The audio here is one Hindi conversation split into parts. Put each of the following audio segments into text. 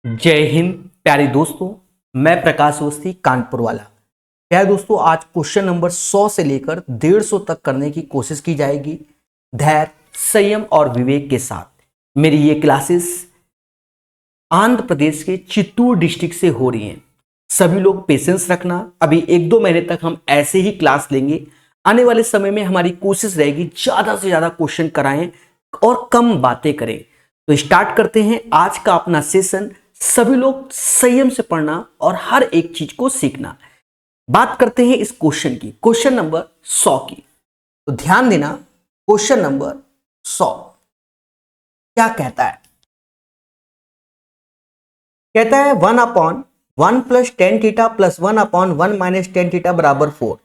जय हिंद प्यारे दोस्तों। मैं प्रकाश अवस्थी कानपुर वाला। प्यारे दोस्तों, आज क्वेश्चन नंबर 100 से लेकर 150 तक करने की कोशिश की जाएगी धैर्य, संयम और विवेक के साथ। मेरी ये क्लासेस आंध्र प्रदेश के चित्तूर डिस्ट्रिक्ट से हो रही हैं। सभी लोग पेशेंस रखना। अभी 1-2 महीने तक हम ऐसे ही क्लास लेंगे। आने वाले समय में हमारी कोशिश रहेगी ज़्यादा से ज़्यादा क्वेश्चन कराएं और कम बातें करें। तो स्टार्ट करते हैं आज का अपना सेशन। सभी लोग संयम से पढ़ना और हर एक चीज को सीखना। बात करते हैं इस क्वेश्चन की, क्वेश्चन नंबर 100 की। तो ध्यान देना, क्वेश्चन नंबर 100 क्या कहता है? कहता है 1/1 plus ten theta plus 1/1 minus tan theta बराबर 4।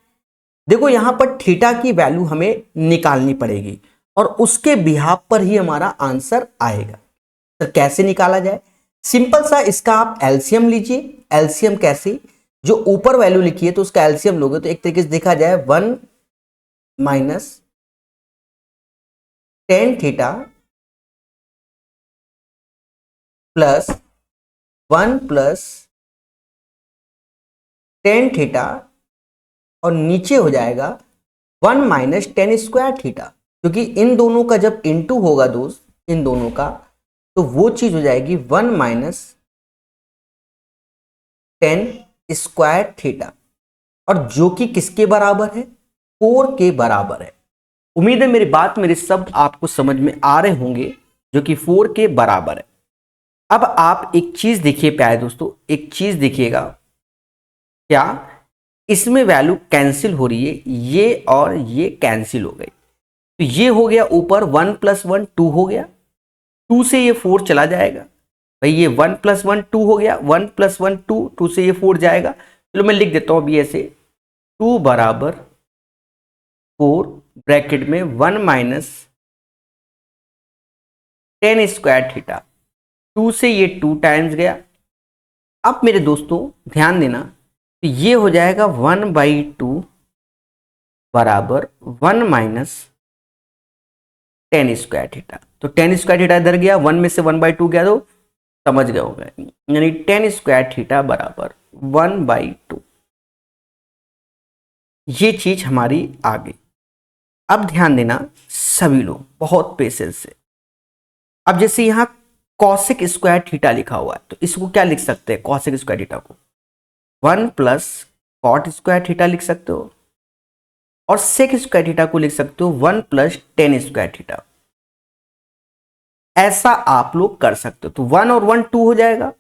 देखो यहां पर थीटा की वैल्यू हमें निकालनी पड़ेगी और उसके बिहाफ पर ही हमारा आंसर आएगा। तो कैसे निकाला जाए? सिंपल सा, इसका आप एलसीएम लीजिए। एलसीएम कैसे? जो ऊपर वैल्यू लिखी है तो उसका एलसीएम लोगे तो एक तरीके से देखा जाए 1 minus ten theta plus 1 plus tan theta और नीचे हो जाएगा 1 माइनस टेन स्क्वायर थीटा, क्योंकि इन दोनों का जब इंटू होगा दोस्त, इन दोनों का, तो वो चीज हो जाएगी 1 माइनस टेन स्क्वायर थीटा, और जो कि किसके बराबर है? 4 के बराबर है। उम्मीद है मेरी बात, मेरे शब्द आपको समझ में आ रहे होंगे, जो कि 4 के बराबर है। अब आप एक चीज देखिए प्यारे दोस्तों, एक चीज देखिएगा, क्या इसमें वैल्यू कैंसिल हो रही है? ये और ये कैंसिल हो गई, तो ये हो गया ऊपर 1 + 1 2 हो गया, 2 से ये 4 चला जाएगा। भाई ये 1 + 1 2 हो गया, 1 + 1 2, 2 से ये 4 जाएगा। चलो मैं लिख देता हूं अभी ऐसे, 2 बराबर 4 ब्रैकेट में 1 माइनस टेन स्क्वायर थीटा, 2 से ये 2 टाइम्स गया। अब मेरे दोस्तों ध्यान देना, तो ये हो जाएगा 1/2 बराबर 1 माइनस टेन स्क्वायर थीटा। तो टेन स्क्वायर थीटा इधर गया, 1 में से 1/2 गया, तो समझ गए होंगे, यानी टेन स्क्वायर थीटा बराबर 1/2। ये चीज हमारी आ गई। अब ध्यान देना सभी लोग बहुत पेशेंस से। अब जैसे यहां कॉसेक स्क्वायर थीटा लिखा हुआ है, तो इसको क्या लिख सकते हैं? कॉसेक स्क्वायर थीटा को 1 प्लस कॉट स्क्वायर थीटा लिख सकते हो, और सेक स्क्वायर थीटा को लिख सकते हो 1 प्लस टेन स्क्वायर थीटा। ऐसा आप लोग कर सकते हो, तो 1 और 1 2 हो जाएगा।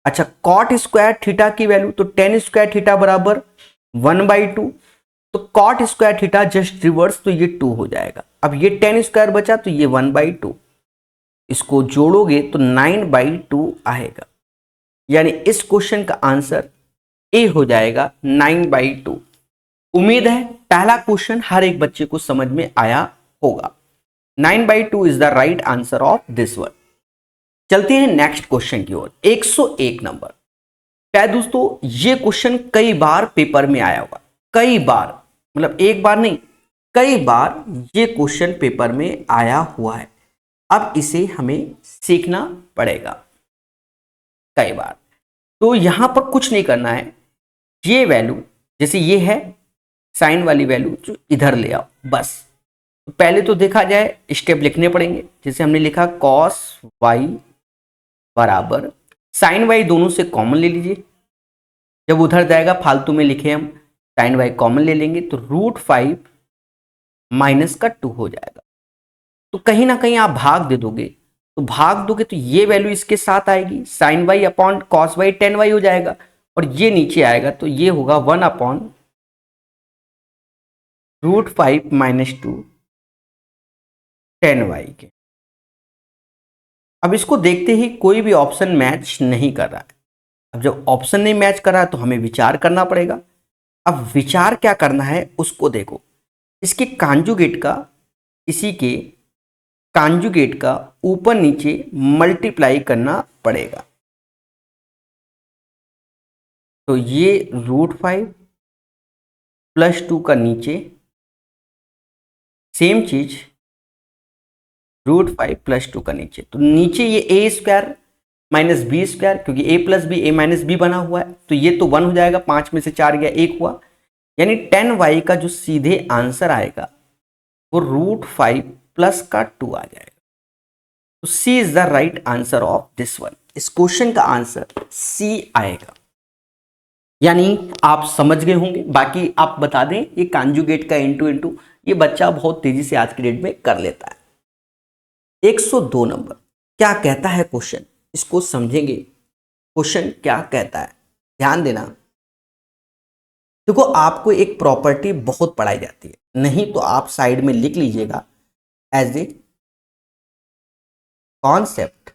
अच्छा, कॉट स्क्वायर थीटा की वैल्यू तो टेन स्क्वायर थीटा बराबर 1/2, तो cot square theta just reverse, तो ये 2 हो जाएगा। अब ये टेन स्क्वायर बचा तो ये 1/2, इसको जोड़ोगे तो 9/2 आएगा। यानी इस क्वेश्चन का आंसर ए हो जाएगा 9/2। उम्मीद है पहला क्वेश्चन हर एक बच्चे को समझ में आया होगा। 9/2 is the right answer of this one. चलते हैं नेक्स्ट क्वेश्चन की ओर, 101 नंबर। क्या दोस्तों, ये क्वेश्चन कई बार पेपर में आया होगा, कई बार, मतलब एक बार नहीं, कई बार ये क्वेश्चन पेपर में आया हुआ है। अब इसे हमें सीखना पड़ेगा कई बार। तो यहां पर कुछ नहीं करना है, ये वैल्यू जैसे ये है साइन वाली वैल्यू, जो इधर ले आओ बस। तो पहले तो देखा जाए स्टेप लिखने पड़ेंगे। जैसे हमने लिखा cos y बराबर साइन y, दोनों से कॉमन ले लीजिए। जब उधर जाएगा फालतू में लिखे हम, साइन y कॉमन ले लेंगे तो √5 माइनस का 2 हो जाएगा। तो कहीं ना कहीं आप भाग दे दोगे, तो भाग दोगे तो ये वैल्यू इसके साथ आएगी, sine y upon cos y tan y हो जाएगा, और ये नीचे आएगा तो ये होगा 1/√5 माइनस 2 टेन y के। अब इसको देखते ही कोई भी ऑप्शन मैच नहीं कर रहा है। अब जब ऑप्शन नहीं मैच कर रहा है तो हमें विचार करना पड़ेगा। अब विचार क्या करना है उसको देखो, इसके कांजुगेट का, इसी के कांजुगेट का ऊपर नीचे मल्टीप्लाई करना पड़ेगा। तो ये √5 + 2 का नीचे, सेम चीज √5 + 2 का नीचे, तो नीचे ये a square minus B square, क्योंकि A plus B A minus B बना हुआ है, तो ये तो 1 हो जाएगा, 5 में से 4 गया 1 हुआ, यानी 10y का जो सीधे आंसर आएगा वो √5 प्लस का 2 आ जाएगा। तो C is the right answer of this one. इस क्वेश्चन का आंसर सी आएगा। यानी आप समझ गए होंगे। बाकी आप बता दें, ये कॉन्जुगेट का इंटू इंटू ये बच्चा बहुत तेजी से आज की डेट में कर लेता है। 102 नंबर क्या कहता है क्वेश्चन, इसको समझेंगे। क्वेश्चन क्या कहता है, ध्यान देना। देखो आपको एक प्रॉपर्टी बहुत पढ़ाई जाती है, नहीं तो आप साइड में लिख लीजिएगा एज ए कॉन्सेप्ट।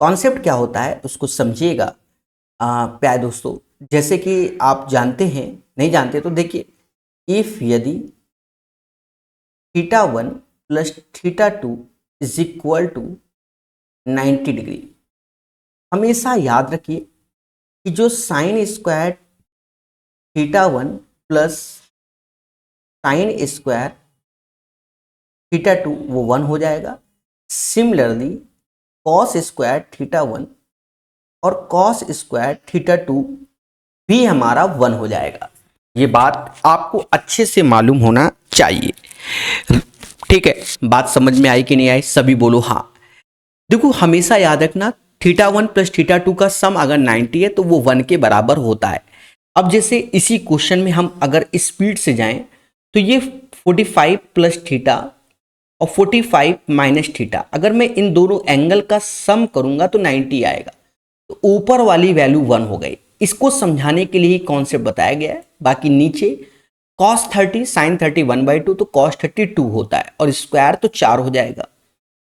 कॉन्सेप्ट क्या होता है उसको समझिएगा प्यारे दोस्तों। जैसे कि आप जानते हैं, नहीं जानते तो देखिए, इफ यदि θ1 plus θ2 is equal to 90 degree, हमेशा याद रखिए कि जो sine square θ1 plus sine square θ2 वो 1 हो जाएगा। सिमिलरली कॉस स्क्वायर θ1 और कॉस स्क्वायर θ2 भी हमारा 1 हो जाएगा। ये बात आपको अच्छे से मालूम होना चाहिए। ठीक है, बात समझ में आई कि नहीं आई? सभी बोलो हाँ। देखो हमेशा याद रखना, θ1 प्लस θ2 का सम अगर 90 है तो वो 1 के बराबर होता है। अब जैसे इसी क्वेश्चन में हम अगर स्पीड से जाएं तो ये 45 प्लस थीटा और 45 माइनस थीटा, अगर मैं इन दोनों एंगल का सम करूंगा तो 90 आएगा। तो ऊपर वाली वैल्यू 1 हो गई। इसको समझाने के लिए ही कॉन्सेप्ट बताया गया है। बाकी नीचे cos 30 sin 30 1/2, तो cos 30 2 होता है और स्क्वायर तो 4 हो जाएगा,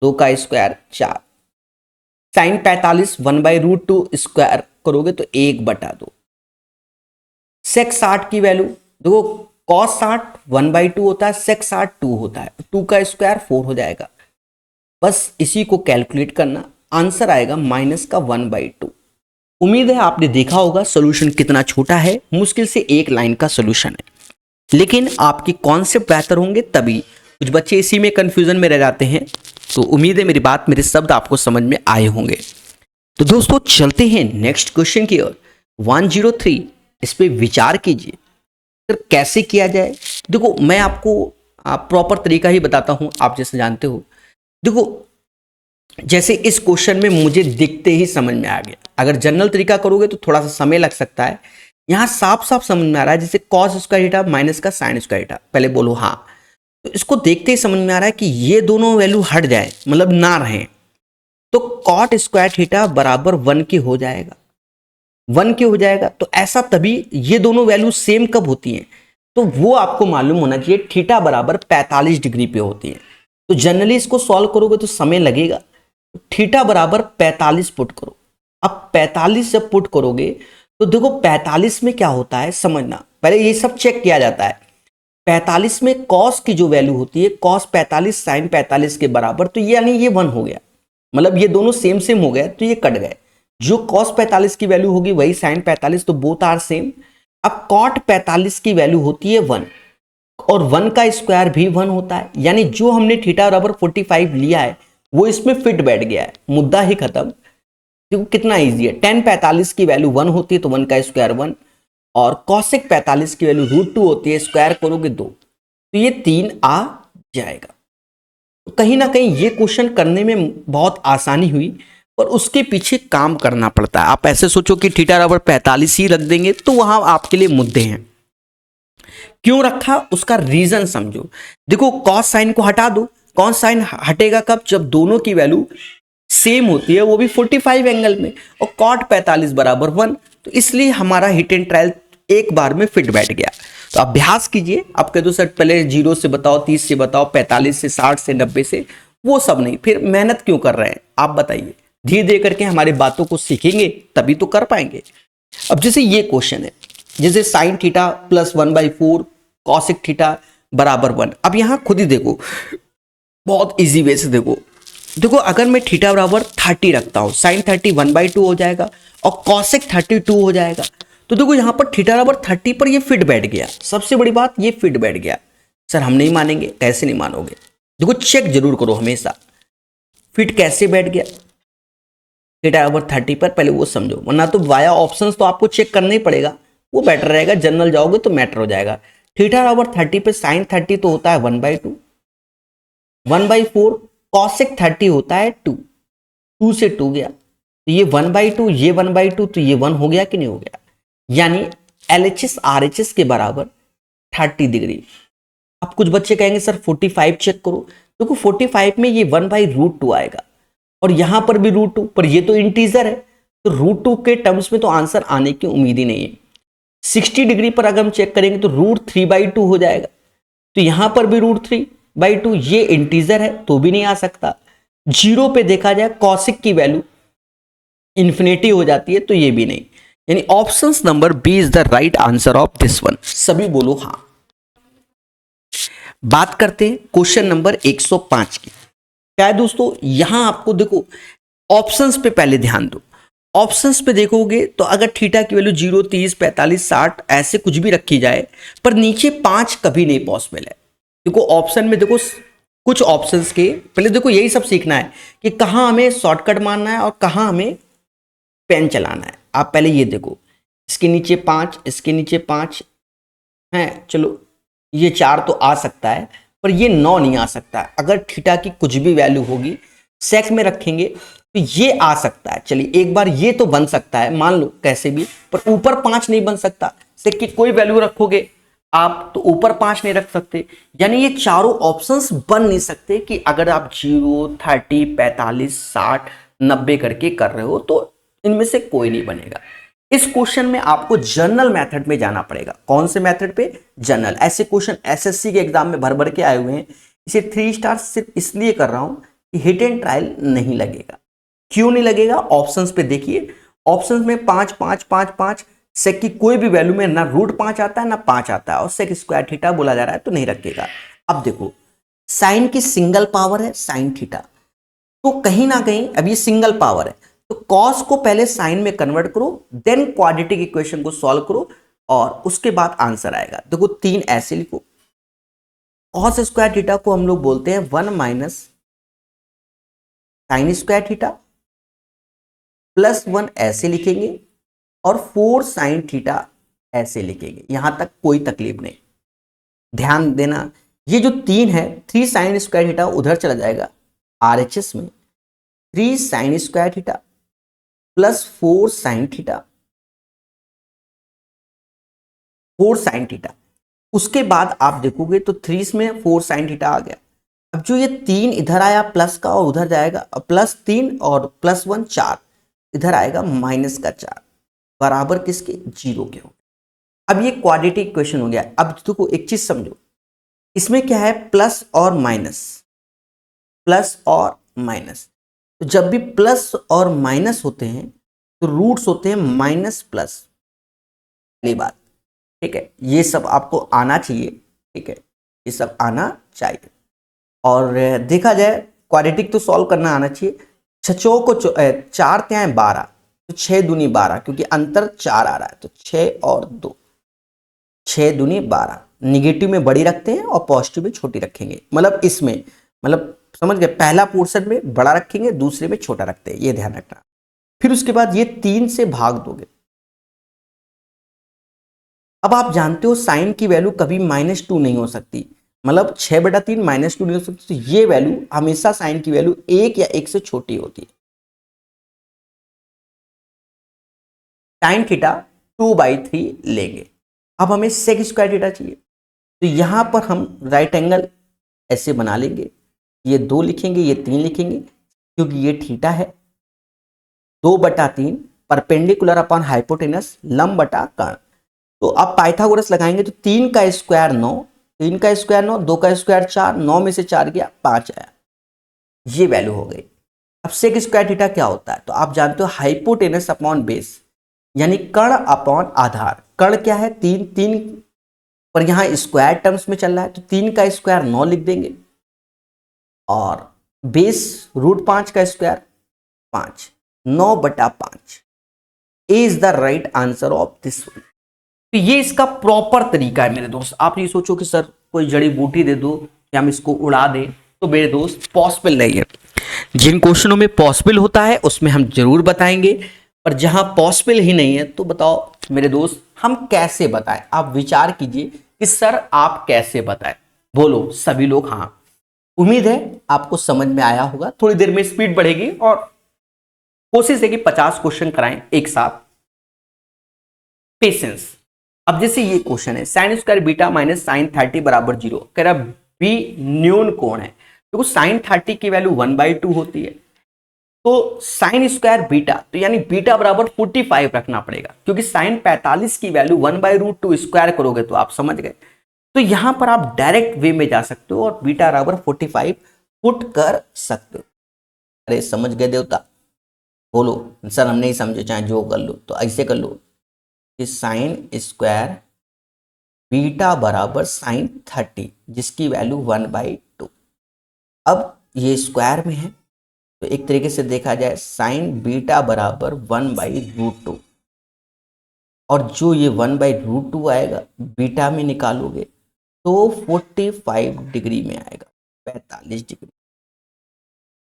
2 का स्क्वायर 4। sin 45 1/√2 स्क्वायर करोगे तो 1/2। sec 60 की वैल्यू देखो, cos 60 1/2 होता है, sec 60 2 होता है, 2 का स्क्वायर 4 हो जाएगा। बस इसी को कैलकुलेट करना, आंसर आएगा माइनस का 1/2। उम्मीद है आपने देखा होगा सॉल्यूशन कितना छोटा है, मुश्किल से एक लाइन का सॉल्यूशन है, लेकिन आपकी कॉन्सेप्ट बेहतर होंगे तभी। कुछ बच्चे इसी में कंफ्यूजन में रह जाते हैं, तो उम्मीद है मेरी बात, मेरे शब्द आपको समझ में आए होंगे। तो दोस्तों चलते हैं नेक्स्ट क्वेश्चन की ओर। 103 इस पे विचार कीजिए, फिर कैसे किया जाए। देखो मैं आपको प्रॉपर तरीका ही बताता हूं, आप जैसे जानते हो। देखो जैसे इस क्वेश्चन में मुझे दिखते ही समझ में आ गया। अगर जनरल तरीका करोगे तो थोड़ा सा समय लग सकता है। यहां साफ साफ समझ में आ रहा है, जैसे cos स्क्वायर थीटा माइनस का sin स्क्वायर थीटा, पहले बोलो हाँ। तो इसको देखते ही समझ में आ रहा है कि ये दोनों वैल्यू हट जाए, मतलब ना रहे, तो cot स्क्वायर थीटा बराबर 1 के हो जाएगा, 1 के हो जाएगा। तो ऐसा तभी, ये दोनों वैल्यू सेम कब होती हैं, तो वो आपको मालूम होना चाहिए थीटा बराबर 45 डिग्री पे होती है। तो जनरली इसको सॉल्व करोगे तो समय लगेगा। थीटा बराबर 45 पुट करो। अब 45 जब पुट करोगे तो देखो 45 में क्या होता है समझना, पहले ये सब चेक किया जाता है। 45 में कॉस की जो वैल्यू होती है, कॉस 45 साइन 45 के बराबर, तो ये यानी ये 1 हो गया, मतलब ये दोनों सेम सेम हो गए, तो ये कट गए। जो कॉस 45 की वैल्यू होगी वही साइन 45, तो बोथ आर सेम। अब कॉट 45 की वैल्यू होती है 1 और 1 का स्क्वायर भी 1 होता है, यानी जो हमने थीटा बराबर 45 लिया है वो इसमें फिट बैठ गया है, मुद्दा ही खत्म। देखो कितना इजी है। tan 45 की वैल्यू 1 होती है तो 1 का स्क्वायर 1, और cosec 45 की वैल्यू √2 होती है, स्क्वायर करोगे 2, तो ये 3 आ जाएगा। तो कहीं ना कहीं ये क्वेश्चन करने में बहुत आसानी हुई, पर उसके पीछे काम करना पड़ता है। आप ऐसे सोचो कि थीटा बराबर 45 ही रख देंगे तो वहां आपके लिए मुद्दे हैं। क्यों रखा उसका रीजन समझो। देखो कॉस साइन को हटा दो, कॉस साइन हटेगा कब, जब दोनों की वैल्यू सेम होती है, वो भी 45 एंगल में, और कॉट 45 बराबर 1, तो इसलिए हमारा हिट एंड ट्रायल एक बार में फिट बैठ गया। तो अभ्यास कीजिए। आप कह दो सर पहले 0 से बताओ, 30 से बताओ, 45 से, 60 से, 90 से, वो सब नहीं, फिर मेहनत क्यों कर रहे हैं आप बताइए। धीरे धीरे करके हमारी बातों को सीखेंगे तभी तो कर पाएंगे। अब जैसे ये क्वेश्चन है, जैसे sine theta plus 1/4 cosec theta बराबर 1। अब यहां खुद ही देखो, बहुत इजी वे से देखो। देखो अगर मैं थीटा बराबर 30 रखता हूं, साइन 30 1/2 हो जाएगा और कॉसिक 32 हो जाएगा। तो देखो यहां पर थीटा बराबर 30 पर ये फिट बैठ गया। सबसे बड़ी बात ये फिट बैठ गया। सर हम नहीं मानेंगे, कैसे नहीं मानोगे, देखो चेक जरूर करो हमेशा फिट कैसे बैठ गया। थीटा बराबर 30 पर, पहले वो समझो, वरना तो वाया ऑप्शंस तो आपको चेक करना ही पड़ेगा, वो बेटर रहेगा। जनरल जाओगे तो मैटर हो जाएगा। थीटा बराबर 30 पे साइन 30 तो होता है 1/2, 1/4 कॉसेक 30 होता है 2, 2 से 2 गया तो ये 1/2, ये 1/2 तो ये 1 हो गया कि नहीं हो गया, यानी LHS RHS के बराबर 30 डिग्री। अब कुछ बच्चे कहेंगे सर 45 चेक करो, देखो 45 में ये 1/√2 आएगा और यहां पर भी √2, पर ये तो इंटीजर है तो √2 के टर्म्स में तो आंसर आने की उम्मीद ही नहीं है। 60 डिग्री पर अगर हम चेक करेंगे तो √3/2 हो जाएगा, तो यहां पर भी √3/2, ये इंटीजर है तो भी नहीं आ सकता। 0 पे देखा जाए कॉसिक की वैल्यू इंफिनिटी हो जाती है तो ये भी नहीं, यानी option number B is the right answer of this one. सभी बोलो हाँ। बात करते हैं क्वेश्चन नंबर 105 की। क्या है दोस्तों, यहां आपको देखो ऑप्शंस पे पहले ध्यान दो। ऑप्शंस पे देखोगे तो अगर थीटा की वैल्यू 0, 30, 45, 60 ऐसे कुछ भी रखी जाए, पर नीचे 5 कभी नहीं पॉसिबल है। देखो ऑप्शन में देखो कुछ ऑप्शंस के पहले देखो यही सब सीखना है कि कहां हमें शॉर्टकट मारना है और कहां हमें पेन चलाना है। आप पहले ये देखो, इसके नीचे 5, इसके नीचे 5 है, चलो ये 4 तो आ सकता है, पर ये 9 नहीं आ सकता है। अगर थीटा की कुछ भी वैल्यू होगी सेक में रखेंगे तो ये आ सकता है। चलिए एक बार ये तो बन सकता है, मान लो कैसे भी, पर ऊपर 5 नहीं बन सकता। सेक की कोई वैल्यू रखोगे आप तो ऊपर 5 नहीं रख सकते, यानी ये चारों ऑप्शंस बन नहीं सकते कि अगर आप 0, 30, 45, 60, 90 करके कर रहे हो तो इनमें से कोई नहीं बनेगा। इस क्वेश्चन में आपको जनरल मेथड में जाना पड़ेगा। कौन से मेथड पे? जनरल। ऐसे क्वेश्चन एसएससी के एग्जाम में भर भर के आए हुए हैं। इसे 3 स्टार सिर्फ इसलिए कर रहा हूं कि हिट एंड ट्रायल नहीं लगेगा। क्यों नहीं लगेगा? ऑप्शंस पे देखिए, ऑप्शंस में 5 5 5 5, सेक की कोई भी वैल्यू में ना √5 आता है ना 5 आता है, और सेक स्क्वायर थीटा बोला जा रहा है तो नहीं रखेगा। अब देखो साइन की सिंगल पावर है साइन थीटा, तो कहीं ना कहीं अब ये सिंगल पावर है तो कॉस को पहले साइन में कन्वर्ट करो, देन क्वाड्रेटिक इक्वेशन को सॉल्व करो और उसके बाद आंसर आएगा। देखो 3 ऐसे लिखो, कॉस स्क्वायर थीटा को हम लोग बोलते हैं 1 - साइन स्क्वायर थीटा, +1 ऐसे लिखेंगे और 4 साइन थीटा ऐसे लिखेंगे। यहां तक कोई तकलीफ नहीं। ध्यान देना, ये जो 3 है 3 साइन स्क्वायर थीटा उधर चला जाएगा RHS में, 3 sign square theta +4 sine theta, 4 sine theta. उसके बाद आप देखोगे तो 3 में 4 साइन थीटा आ गया। अब जो ये 3 इधर आया प्लस का और उधर जाएगा, +3 और +1 4, इधर आएगा -4 बराबर किसके? 0 के हो। अब ये क्वाड्रेटिक इक्वेशन हो गया। अब देखो एक चीज समझो, इसमें क्या है? प्लस और माइनस, प्लस और माइनस। तो जब भी प्लस और माइनस होते हैं तो रूट्स होते हैं माइनस प्लस। पहली बात, ठीक है, ये सब आपको आना चाहिए, ठीक है, ये सब आना चाहिए। और देखा जाए क्वाड्रेटिक तो सॉल्व करना आना चाहिए। 6 को 4 त्यां 12, तो 6 दूनी 12, क्योंकि अंतर 4 आ रहा है तो 6 और 2, 6 दूनी 12। निगेटिव में बड़ी रखते हैं और पॉजिटिव में छोटी रखेंगे, मतलब इसमें, मतलब समझ गए, पहला पोर्शन में बड़ा रखेंगे दूसरे में छोटा रखते हैं, ये ध्यान रखना। फिर उसके बाद ये 3 से भाग दोगे। अब आप जानते हो साइन की वैल्यू कभी -2 नहीं हो सकती, मतलब 6/3 -2 नहीं हो सकती, तो ये वैल्यू हमेशा साइन की वैल्यू 1 या 1 से छोटी होती है। साइन थीटा 2/3 लेंगे। अब हमें सेक स्क्वायर थीटा चाहिए, तो यहां पर हम राइट एंगल ऐसे बना लेंगे, ये 2 लिखेंगे, ये 3 लिखेंगे, क्योंकि ये थीटा है। 2/3 परपेंडिकुलर अपॉन हाइपोटेनस, लंब बटा कर्ण। तो अब पाइथागोरस लगाएंगे तो 3 का स्क्वायर 9, 3 का स्क्वायर 9, 2 का स्क्वायर 4, 9 में से 4 गया 5 आया, ये वैल्यू हो गई। अब सेक स्क्वायर थीटा क्या होता है? तो आप जानते हो हाइपोटेनस अपॉन बेस, यानी कर्ण अपॉन आधार। कर्ण क्या है? 3, 3 पर यहां स्क्वायर टर्म्स में चल रहा है तो 3 का स्क्वायर 9 लिख देंगे और बेस √5 का square 5, 9/5 is the right answer of this one. तो ये इसका प्रॉपर तरीका है मेरे दोस्त। आप ये सोचो कि सर कोई जड़ी बूटी दे दो कि हम इसको उड़ा दें, तो मेरे दोस्त पॉसिबल नहीं है। जिन क्वेश्चनों में पॉसिबल होता है उसमें हम जरूर बताएंगे, पर जहां पॉसिबल ही नहीं है तो बताओ मेरे दोस्त हम कैसे बताएं। आप विचार कीजिए कि सर आप कैसे बताएं। बोलो सभी लोग हाँ। उम्मीद है आपको समझ में आया होगा। थोड़ी देर में स्पीड बढ़ेगी और कोशिश है कि 50 क्वेश्चन कराएं एक साथ। पेशेंस। अब जैसे ये क्वेश्चन है sine square beta minus sine 30 बराबर 0, कह रहा बी न्यून कोण है। देखो साइन 30 की वैल्यू 1/2 होती है, तो साइन स्क्वायर बीटा तो यानी बीटा बराबर 45 रखना पड़ेगा, क्योंकि साइन 45 की वैल्यू 1/√2 स्क्वायर करोगे तो आप समझ गए। तो यहां पर आप डायरेक्ट वे में जा सकते हो और बीटा बराबर 45 पुट कर सकते हो। अरे समझ गए देवता? बोलो सर हम नहीं समझे, चाहे जो कर लो। तो ऐसे कर लो कि साइन स्क्वायर बीटा बराबर साइन 30 जिसकी वैल्यू 1/2। अब ये स्क्वायर में है तो एक तरीके से देखा जाए साइन बीटा बराबर 1/√2, और जो ये 1/√2 आएगा बीटा में निकालोगे तो 45 डिग्री में आएगा, 45 डिग्री।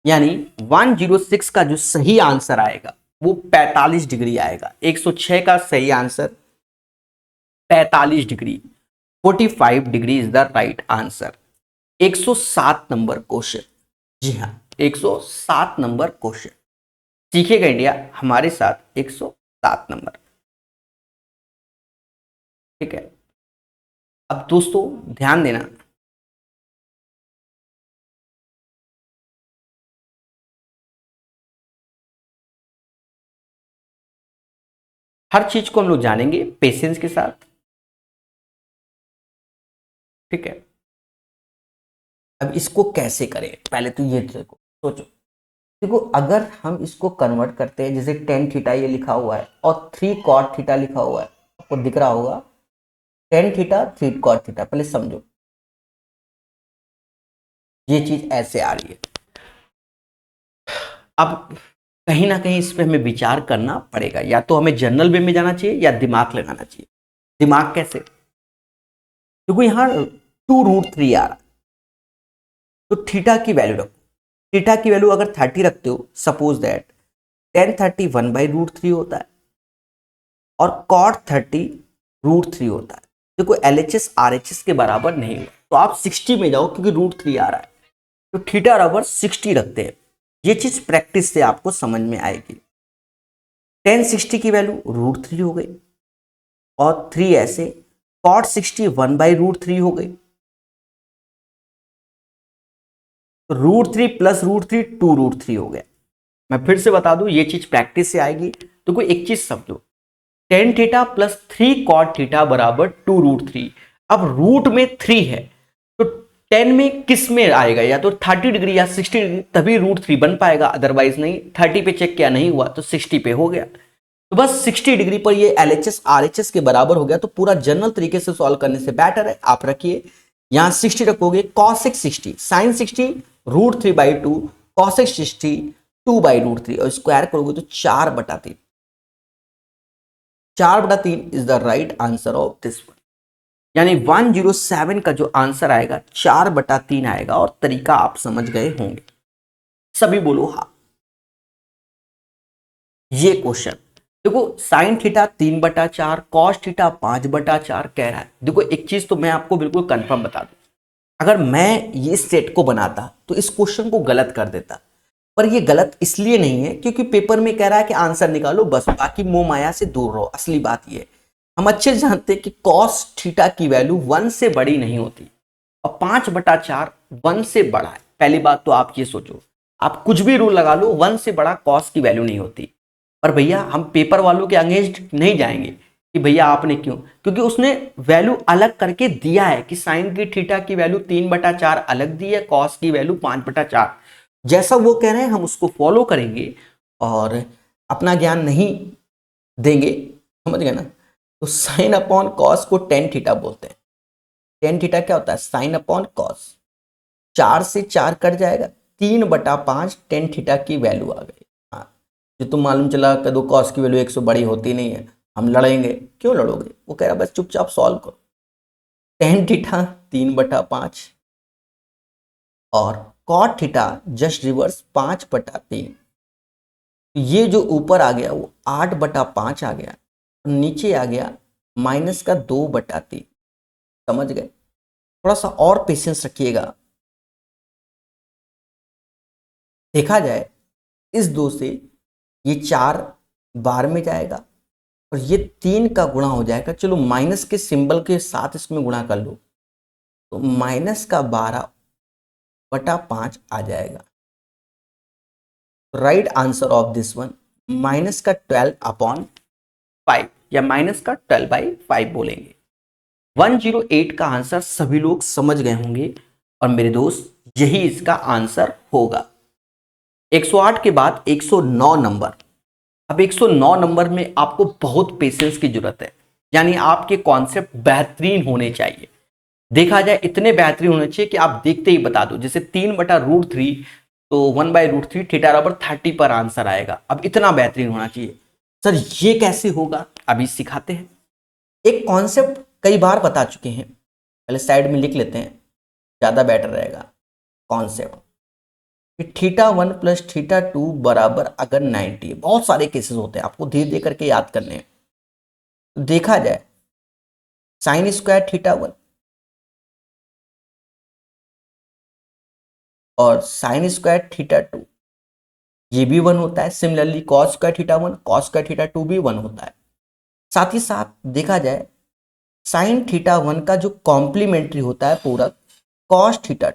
यानी 106 का जो सही आंसर आएगा वो 45 डिग्री आएगा। 106 का सही answer 45 degree, 45 degree is the right answer. 107 number question. जी हाँ 107 नंबर क्वेश्चन। सीखेगा इंडिया हमारे साथ 107 नंबर। ठीक है, अब दोस्तों ध्यान देना, हर चीज को हम लोग जानेंगे पेशेंस के साथ। ठीक है, अब इसको कैसे करें पहले तो ये देखो, सोचो। देखो अगर हम इसको कन्वर्ट करते हैं, जैसे टेन थीटा ये लिखा हुआ है और 3 कॉट थीटा लिखा हुआ है, आपको दिख रहा होगा टेन थीटा 3 कॉट थीटा। पहले समझो ये चीज ऐसे आ रही है। अब कहीं ना कहीं इस पे हमें विचार करना पड़ेगा, या तो हमें जनरल वे में जाना चाहिए या दिमाग लगाना चाहिए। दिमाग कैसे? देखो यहां 2√3 आ रहा, तो थीटा की वैल्यू रखो। थीटा की वैल्यू अगर 30 रखते हो, सपोज दैट टेन 30 1/√3 होता है और कॉट 30 √3 होता है। देखो LHS RHS के बराबर नहीं हुआ तो आप 60 में जाओ, क्योंकि √3 आ रहा है तो थीटा बराबर 60 रखते हैं। ये चीज प्रैक्टिस से आपको समझ में आएगी। टेन 60 की वैल्यू √3 हो गई और 3 ऐसे, कॉट 60 1/√3 हो गई, तो √3 प्लस √3 2√3 हो गया। मैं फिर से बता दूं ये चीज प्रैक्टिस से आएगी। तो कोई एक चीज समझो, tan theta plus 3 cot theta बराबर 2√3। अब रूट में 3 है तो 10 में किस में आएगा, या तो 30 डिग्री या 60 डिग्री, तभी √3 बन पाएगा, अदरवाइज नहीं। 30 पे चेक किया नहीं हुआ तो 60 पे हो गया। तो बस 60 डिग्री पर ये LHS RHS के बराबर हो गया। तो पूरा जनरल तरीके से सॉल्व करने से बेटर है आप रखिए, यहां 60 रखोगे, cosec 60 sin 60 √3/2, cosec 60 2/√3 और स्क्वायर करोगे तो 4/3। 4/3 is the right answer of this one. यानी 107 का जो आंसर आएगा 4/3 आएगा, और तरीका आप समझ गए होंगे। सभी बोलो हाँ। ये क्वेश्चन देखो साइन थीटा 3/4, कॉस थीटा 5/4 कह रहा है। देखो एक चीज तो मैं आपको बिल्कुल कंफर्म बता दूं, अगर मैं ये सेट को बनाता तो इस क्वेश्चन को गलत कर देता, पर ये गलत इसलिए नहीं है क्योंकि पेपर में कह रहा है कि आंसर निकालो, बस बाकी मोह माया से दूर रहो। असली बात ये, हम अच्छे जानते हैं कि कॉस थीटा की वैल्यू 1 से बड़ी नहीं होती और 5/4 1 से बड़ा है। पहली बात तो आप ये सोचो, आप कुछ भी रूल लगा लो 1 से बड़ा कॉस की वैल्यू नहीं होती। पर भैया हम पेपर वालों के अगेंस्ट नहीं जाएंगे कि भैया आपने क्यों, क्योंकि उसने वैल्यू अलग करके दिया है कि साइन की थीटा की वैल्यू 3/4 अलग दी है, कॉस की वैल्यू 5/4। जैसा वो कह रहे हैं हम उसको फॉलो करेंगे और अपना ज्ञान नहीं देंगे, समझ गए ना। तो साइन अपॉन कॉस को टेन थीटा बोलते हैं। टेन थीटा क्या होता है? Sine upon cos. 4 से 4 कट जाएगा, 3/5 टेन थीटा की वैल्यू आ गई। हाँ, जो तुम मालूम चला कदो कॉस की वैल्यू 100 बड़ी होती नहीं है, हम लड़ेंगे। क्यों लड़ोगे? वो कह रहा बस चुपचाप सॉल्व करो। टेन थीटा 3/5 और कॉट थीटा जस्ट रिवर्स 5/3। ये जो ऊपर आ गया वो 8/5 आ गया, नीचे आ गया -2/3। समझ गए? थोड़ा सा और पेशेंस रखिएगा। देखा जाए इस 2 से ये 4 बार में जाएगा और ये 3 का गुणा हो जाएगा। चलो माइनस के सिंबल के साथ इसमें गुणा कर लो तो -12/5 आ जाएगा। Right answer of this one -12/5 या -12/5 बोलेंगे। 108 का आंसर सभी लोग समझ गए होंगे और मेरे दोस्त यही इसका आंसर होगा। 108 के बाद 109 नंबर। अब 109 नंबर में आपको बहुत पेशेंस की जरूरत है, यानी आपके कॉन्सेप्ट बेहतरीन होने चाहिए। देखा जाए इतने बेहतरीन होने चाहिए कि आप देखते ही बता दो। जैसे 3/√3 तो 1/√3 थीटा बराबर 30 पर आंसर आएगा। अब इतना बेहतरीन होना चाहिए। सर ये कैसे होगा, अभी सिखाते हैं। एक कॉन्सेप्ट कई बार बता चुके हैं, पहले साइड में लिख लेते हैं, ज़्यादा बेटर रहेगा। कॉन्सेप्ट θ1 + θ2 बराबर अगर 90, बहुत सारे केसेस होते हैं, आपको धीरे धीरे करके याद करने हैं। तो देखा जाए sin² θ1 और sin² θ2 ये भी 1 होता है। सिमिलरली cos² θ1 cos² θ2 भी 1 होता है। साथ ही साथ देखा जाए sin θ1 का जो कॉम्प्लीमेंट्री होता है पूरक cos θ2,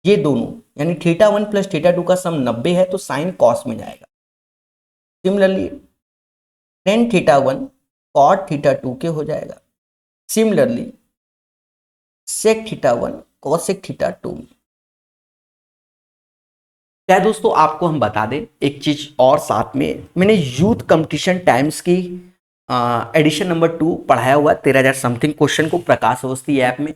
ये दोनों यानी θ1 + θ2 का सम 90 है तो sin cos में जाएगा। सिमिलरली tan θ1 cot θ2 के हो जाएगा। Similarly sec θ1 cosec θ2। क्या दोस्तों आपको हम बता दें एक चीज और, साथ में मैंने यूथ कंपटीशन टाइम्स की एडिशन नंबर 2 पढ़ाया हुआ 13,000 समथिंग क्वेश्चन को प्रकाश अवस्थी ऐप में।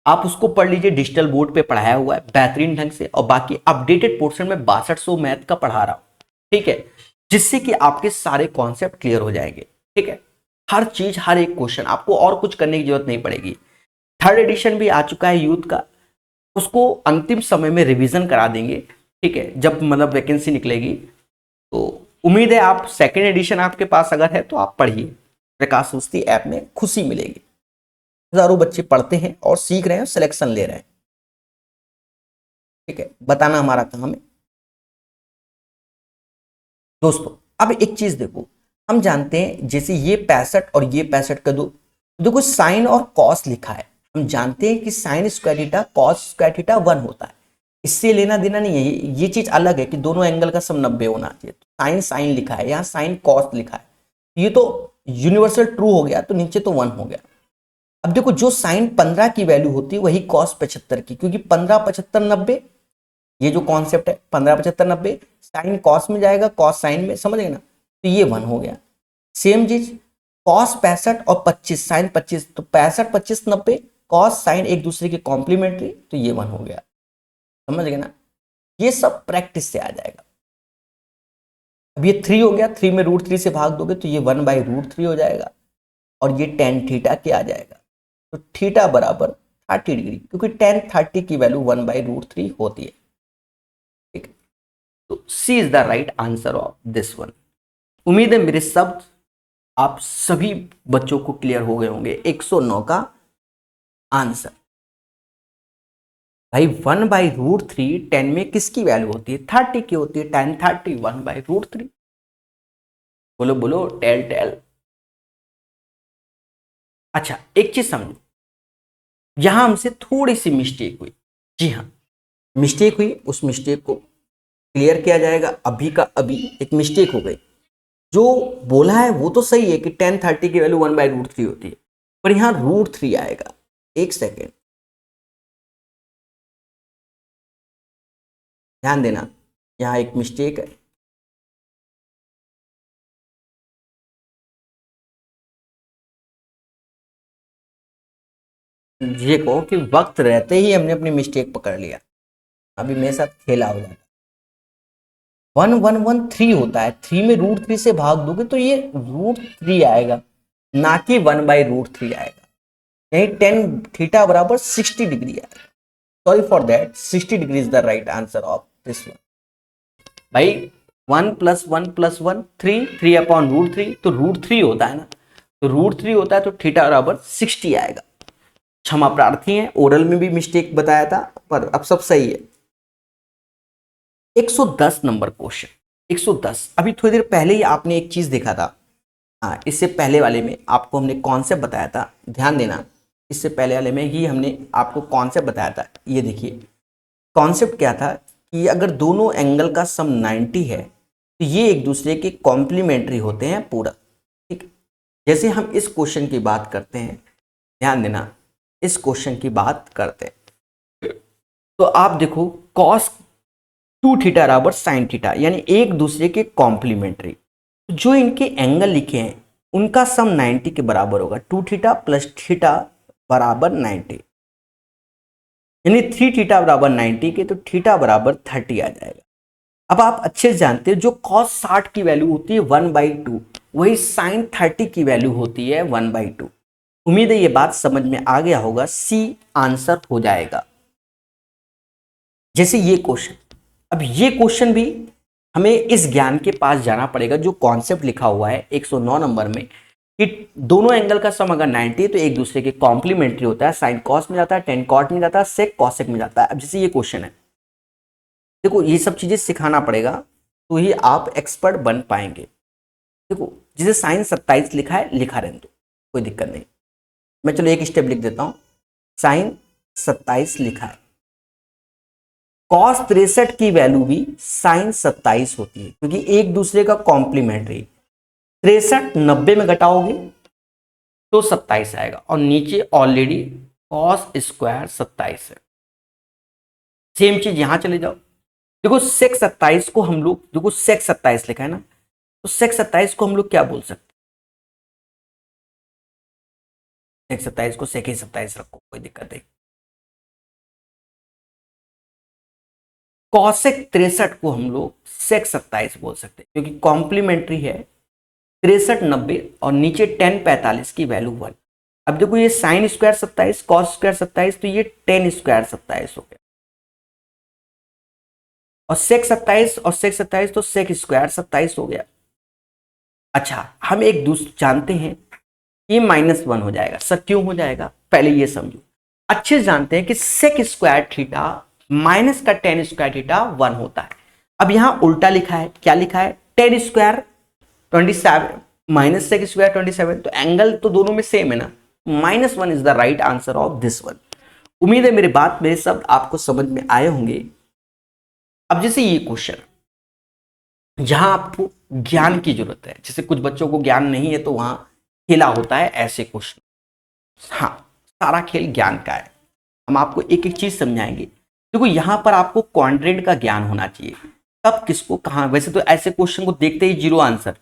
आप उसको पढ़ लीजिए, डिजिटल बोर्ड पे पढ़ाया हुआ है बेहतरीन ढंग से। और बाकी अपडेटेड पोर्शन में 6200 मैथ का पढ़ा रहा हूं, ठीक है, जिससे कि आपके सारे कॉन्सेप्ट क्लियर हो जाएंगे। ठीक है, हर चीज हर एक क्वेश्चन आपको और कुछ करने की जरूरत नहीं पड़ेगी। 3rd एडिशन भी आ चुका है यूथ का, उसको अंतिम समय में रिवीजन करा देंगे। ठीक है, जब मतलब वैकेंसी निकलेगी तो उम्मीद है आप 2nd एडिशन आपके पास अगर है तो आप पढ़िए, प्रकाश अवस्थी ऐप में खुशी मिलेगी। हजारों बच्चे पढ़ते हैं और सीख रहे हैं, सिलेक्शन ले रहे हैं। ठीक है, बताना हमारा काम है। दोस्तों अब एक चीज देखो, हम जानते हैं जैसे ये 65 और ये 65 का दो, देखो साइन और कॉस लिखा है। हम जानते हैं कि sin² θ cos² θ 1 होता है, इससे लेना देना नहीं है। ये चीज अलग है कि दोनों एंगल का सम 90 होना चाहिए। तो साइन साइन लिखा है, यहाँ साइन कॉस लिखा है, ये तो यूनिवर्सल ट्रू हो गया, तो नीचे तो 1 हो गया। अब देखो जो साइन 15 की वैल्यू होती है वही कॉस 75 की, क्योंकि 15 75 90, ये जो कॉन्सेप्ट है 15 75 90, साइन कॉस में जाएगा कॉस साइन में, समझ गए ना, तो ये 1 हो गया। सेम चीज कॉस 65 और 25 साइन 25, तो 65 25 90 कॉस साइन एक दूसरे के कॉम्प्लीमेंट्री, तो ये 1 हो गया। समझ गए ना, ये सब प्रैक्टिस से आ जाएगा। अब ये 3 हो गया, 3 में √3 से भाग दोगे तो ये 1/√3 हो जाएगा और ये tan थीटा क्या आ जाएगा, तो थीटा बराबर 30 डिग्री, क्योंकि tan 30 की वैल्यू 1/√3 होती है। ठीक है, तो C is the right answer of this one. उम्मीद है मेरे शब्द आप सभी बच्चों को क्लियर हो गए होंगे। 109 का आंसर भाई 1/√3 10 में किसकी वैल्यू होती है, 30 की होती है। tan 30 1/√3। बोलो बोलो टेल टेल। अच्छा एक चीज समझो, यहां हमसे थोड़ी सी मिस्टेक हुई। जी हाँ मिस्टेक हुई, उस मिस्टेक को क्लियर किया जाएगा। अभी का अभी एक मिस्टेक हो गई, जो बोला है वो तो सही है कि tan 30 की वैल्यू 1/√3 होती है, पर यहां √3 आएगा। एक सेकेंड ध्यान देना, यहां एक मिस्टेक है। ये कहो कि वक्त रहते ही हमने अपनी मिस्टेक पकड़ लिया, अभी मेरे साथ खेला हो जाता। 1113 होता है, 3 में √3 से भाग दोगे तो ये √3 आएगा, ना कि 1/√3 आएगा। यही tan थीटा बराबर 60 डिग्री आएगा। Sorry for that, 60 degree is the right answer of this one. भाई 1 + 1 + 1 3, 3/√3, तो √3 होता है ना, तो √3 होता है, तो थीटा बराबर 60 आएगा। क्षमा प्रार्थी हैं, ओरल में भी मिस्टेक बताया था, पर अब सब सही है। 110 नंबर क्वेश्चन, 110। अभी थोड़ी देर पहले ही आपने एक चीज देखा था, हाँ, इससे पहले वाले में आपको हमने कॉन्सेप्ट बताया था, ध्यान देना, इससे पहले वाले में ही हमने आपको कॉन्सेप्ट बताया था। ये देखिए कॉन्सेप्ट क्या था कि अगर दोनों एंगल का सम 90 है तो ये एक दूसरे के कॉम्प्लीमेंट्री होते हैं पूरा, ठीक। जैसे हम इस क्वेश्चन की बात करते हैं, ध्यान देना, इस क्वेश्चन की बात करते हैं तो आप देखो cos 2θ बराबर sin θ, यानी एक दूसरे के कॉम्प्लीमेंट्री। जो इनके एंगल लिखे हैं उनका सम 90 के बराबर होगा, 2θ + θ बराबर 90, यानी 3θ बराबर 90 के, तो θ बराबर 30 आ जाएगा। अब आप अच्छे से जानते हैं जो cos 60 की वैल्यू होती है 1/2, वही sin 30 की वैल्यू होती है 1/2। उम्मीद है ये बात समझ में आ गया होगा, सी आंसर हो जाएगा। जैसे ये क्वेश्चन, अब ये क्वेश्चन भी हमें इस ज्ञान के पास जाना पड़ेगा जो कॉन्सेप्ट लिखा हुआ है 109 नंबर में, कि दोनों एंगल का सम अगर 90 है तो एक दूसरे के कॉम्प्लीमेंट्री होता है, साइन कॉस में जाता है, टेन कॉट में जाता है, सेक कॉसेक में जाता है। अब जैसे ये क्वेश्चन है, देखो ये सब चीजें सिखाना पड़ेगा तो ही आप एक्सपर्ट बन पाएंगे। देखो जिसे साइन 27 लिखा है, लिखा रहने दो, कोई दिक्कत नहीं। मैं चलो एक स्टेप लिख देता हूं, साइन 27 लिखा है, कॉस 63 की वैल्यू भी साइन 27 होती है, क्योंकि एक दूसरे का कॉम्प्लीमेंट्री। 63 90 में घटाओगे तो 27 आएगा, और नीचे ऑलरेडी कॉस स्क्वायर 27 है। सेम चीज यहां चले जाओ, देखो सेक 27 को हम लोग, देखो सेक 27 लिखा है ना, तो सेक 27 को हम लोग क्या बोल सकते हैं, सेक 27 को सेक 27 रखो, कोई दिक्कत नहीं। कॉसेक 63 को हम लोग सेक 27 बोल सकते हैं, क्योंकि कॉम्प्लीमेंट्री है। 63 90 और नीचे 10 45 की वैल्यू 1। अब देखो ये साइन स्क्वायर 27, कॉस स्क्वायर 27, तो ये 10 स्क्वायर 27 हो गया, और सेक 27 और सेक 27 तो सेक स्क्वायर 27 हो गया। अच्छा, हम एक दूसरे जानते हैं ये -1 हो जाएगा। सर क्यों हो जाएगा, पहले ये समझो। अच्छे से जानते हैं कि सेक स्क्वायर थीटा माइनस का टेन स्क्वायर थीटा 1 होता है। अब यहां उल्टा लिखा है, क्या लिखा है, tan square 27 minus sec square 27, तो एंगल तो दोनों में सेम है ना, -1 is the right answer of this one. उम्मीद है मेरी बात, मेरे शब्द आपको समझ में आए होंगे। अब जैसे ये क्वेश्चन जहां आपको ज्ञान की जरूरत है, जैसे कुछ बच्चों को ज्ञान नहीं है तो वहां खेला होता है ऐसे क्वेश्चन। हाँ, सारा खेल ज्ञान का है, हम आपको एक एक चीज समझाएंगे। देखो यहां पर आपको क्वाड्रेंट का ज्ञान होना चाहिए, तब किसको कहां। वैसे तो ऐसे क्वेश्चन को देखते ही 0 आंसर,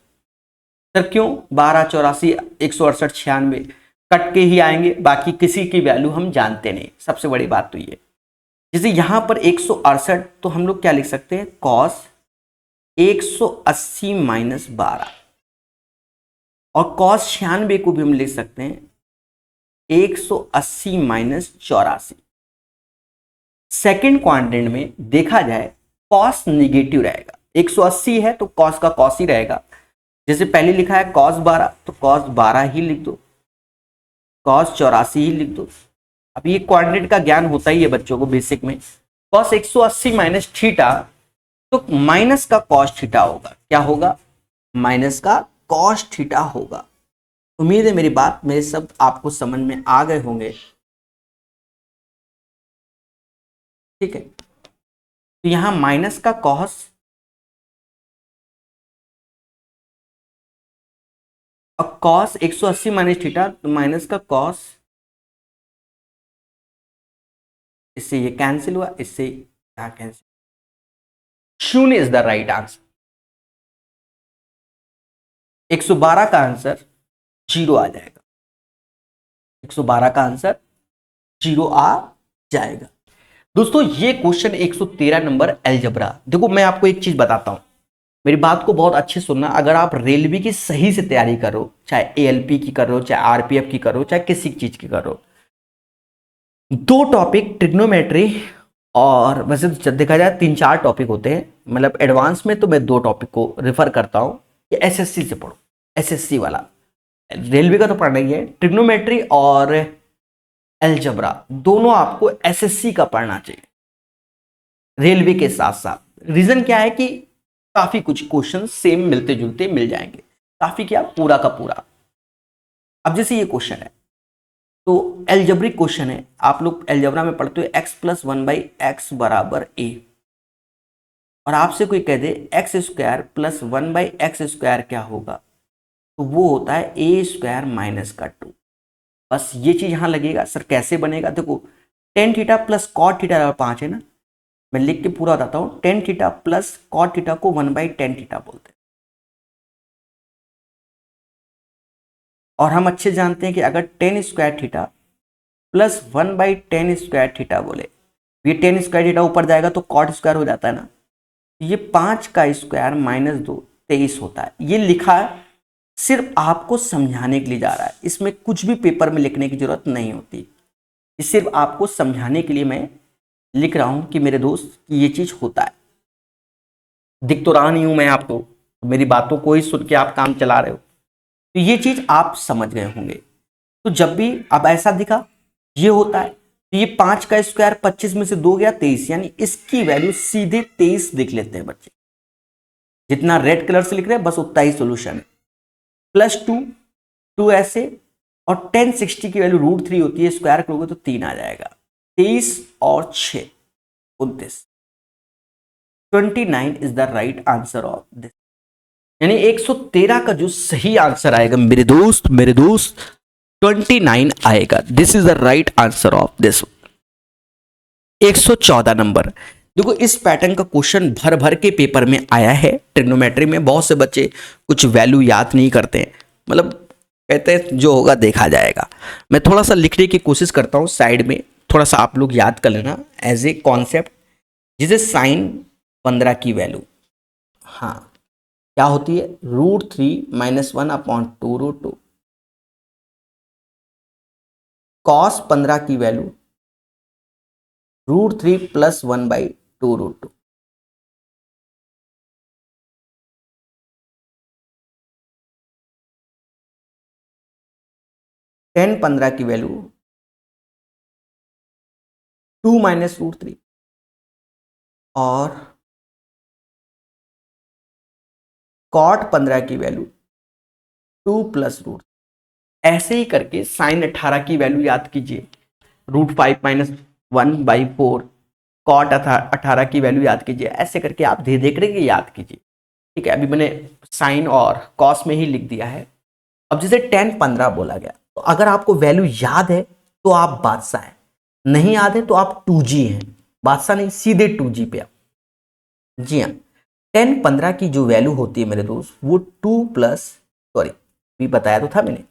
सर क्यों, 12 84 168 96 कट के ही आएंगे, बाकी किसी की वैल्यू हम जानते नहीं। सबसे बड़ी बात तो ये, जैसे यहां पर 168, तो हम लोग क्या लिख सकते हैं, कॉस 180 - 12, और कॉस 96 को भी हम लिख सकते हैं 180 - 84। सेकेंड क्वाड्रेंट में देखा जाए कॉस निगेटिव रहेगा, 180 है तो कॉस का कॉस ही रहेगा। जैसे पहले लिखा है कॉस 12, तो कॉस 12 ही लिख दो, कॉस 84 ही लिख दो। अब ये क्वाड्रेंट का ज्ञान होता ही है बच्चों को बेसिक में। कॉस 180 माइनस थीटा, तो माइनस का कॉस थीटा होगा, क्या होगा, माइनस का कॉस थीटा होगा। उम्मीद है मेरी बात, मेरे सब आपको समझ में आ गए होंगे, ठीक है। तो यहां माइनस का कॉस और कॉस 180 माइनस थीटा, तो माइनस का कॉस, इससे ये कैंसिल हुआ, इससे क्या cancel, 0 is the right answer. 112 का आंसर 0 आ जाएगा, 112 का आंसर 0 आ जाएगा। दोस्तों ये क्वेश्चन 113 नंबर अलजेब्रा। देखो मैं आपको एक चीज बताता हूं, मेरी बात को बहुत अच्छे सुनना। अगर आप रेलवे की सही से तैयारी करो, चाहे एएलपी की कर रहे हो, चाहे आरपीएफ की कर रहे हो, चाहे किसी चीज की कर रहे हो, 2 टॉपिक ट्रिग्नोमेट्री और वैसे तो देखा जाए 3-4 टॉपिक होते हैं, मतलब एडवांस में तो मैं 2 टॉपिक को रेफर करता हूँ कि एसएससी से पढ़ो, एसएससी वाला। रेलवे का तो पढ़ना ही है, ट्रिग्नोमेट्री और अलजेब्रा दोनों आपको एसएससी का पढ़ना चाहिए रेलवे के साथ साथ। रीजन क्या है कि काफी कुछ क्वेश्चन सेम मिलते जुलते मिल जाएंगे, काफी क्या पूरा का पूरा। अब जैसे ये क्वेश्चन है तो एल्जेब्रिक क्वेश्चन है, आप लोग एल्जेब्रा में पढ़ते हो x प्लस 1/x बराबर a, और आपसे कोई कह दे X square plus 1/x square क्या होगा, तो वो होता है a स्क्वायर माइनस का 2। बस ये चीज यहां लगेगा। सर कैसे बनेगा, देखो tan theta plus cot theta 5 है ना, मैं लिख के पूरा बताता हूं। Tan theta plus cot theta को 1/10 थीटा बोलते हैं, और हम अच्छे जानते हैं कि अगर ten square theta plus 1/10 square theta बोले, ये 10 स्क्वायर थीटा ऊपर जाएगा तो कॉट स्क्वायर हो जाता है ना, ये 5 का स्क्वायर माइनस 2 23 होता है। ये लिखा सिर्फ आपको समझाने के लिए जा रहा है, इसमें कुछ भी पेपर में लिखने की जरूरत नहीं होती, ये सिर्फ आपको समझाने के लिए मैं लिख रहा हूं कि मेरे दोस्त ये चीज होता है। दिख तो रहा नहीं हूं मैं आपको, मेरी बातों को ही सुन के आप काम चला रहे हो, तो ये चीज आप समझ गए होंगे। तो जब भी अब ऐसा दिखा ये होता है, तो ये 5 का स्क्वायर 25 में से 2 गया 23, यानी इसकी वैल्यू सीधे 23 लिख लेते हैं बच्चे। जितना रेड कलर से लिख रहे हैं बस उतना ही सोल्यूशन है। प्लस 2 ऐसे, और 1060 की वैल्यू √3 होती है, स्क्वायर करोगे तो 3 आ जाएगा। 23 और 6 29, 29 is the right answer of this, यानी 113 का जो सही आंसर आएगा मेरे दोस्त 29 आएगा। This is the right answer of this. 114 number, देखो इस पैटर्न का क्वेश्चन भर भर के पेपर में आया है। ट्रिग्नोमेट्री में बहुत से बच्चे कुछ वैल्यू याद नहीं करते हैं, मतलब कहते हैं जो होगा देखा जाएगा। मैं थोड़ा सा लिखने की कोशिश करता हूँ साइड में, थोड़ा सा आप लोग याद कर लेना एज ए कॉन्सेप्ट। जिसे साइन 15 की वैल्यू, हाँ क्या होती है, √3 - 1/2√2। कॉस 15 की वैल्यू √3 + 1/2√2। टेन 15 की वैल्यू 2 - √3, और कॉट 15 की वैल्यू 2 + √3। ऐसे ही करके साइन 18 की वैल्यू याद कीजिए, √5 - 1/4। कॉट 18 की वैल्यू याद कीजिए। ऐसे करके आप धीरे धीरे करके याद कीजिए, ठीक है। अभी मैंने साइन और कॉस में ही लिख दिया है। अब जैसे 10 15 बोला गया, तो अगर आपको वैल्यू याद है तो आप बादशाह हैं, नहीं याद है तो आप 2G हैं। बादशाह नहीं, सीधे 2G पे आप। जी हाँ, 10 15 की जो वैल्यू होती है मेरे दोस्त, वो 2 प्लस, सॉरी भी बताया तो था मैंने,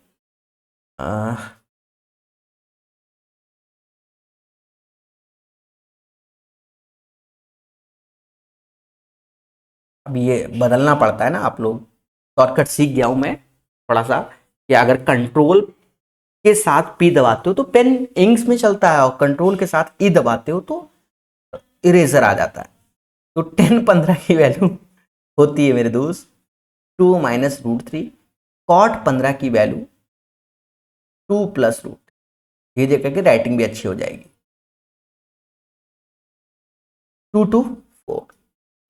अब ये बदलना पड़ता है ना, आप लोग शॉर्टकट सीख गया हूं मैं थोड़ा सा, कि अगर कंट्रोल के साथ P दबाते हो तो पेन इंक्स में चलता है, और कंट्रोल के साथ E दबाते हो तो इरेजर आ जाता है। तो 10 15 की वैल्यू होती है मेरे दोस्त 2 - √3। कॉट 15 की वैल्यू 2 + √3। ये देख करके राइटिंग भी अच्छी हो जाएगी। 2 to 4,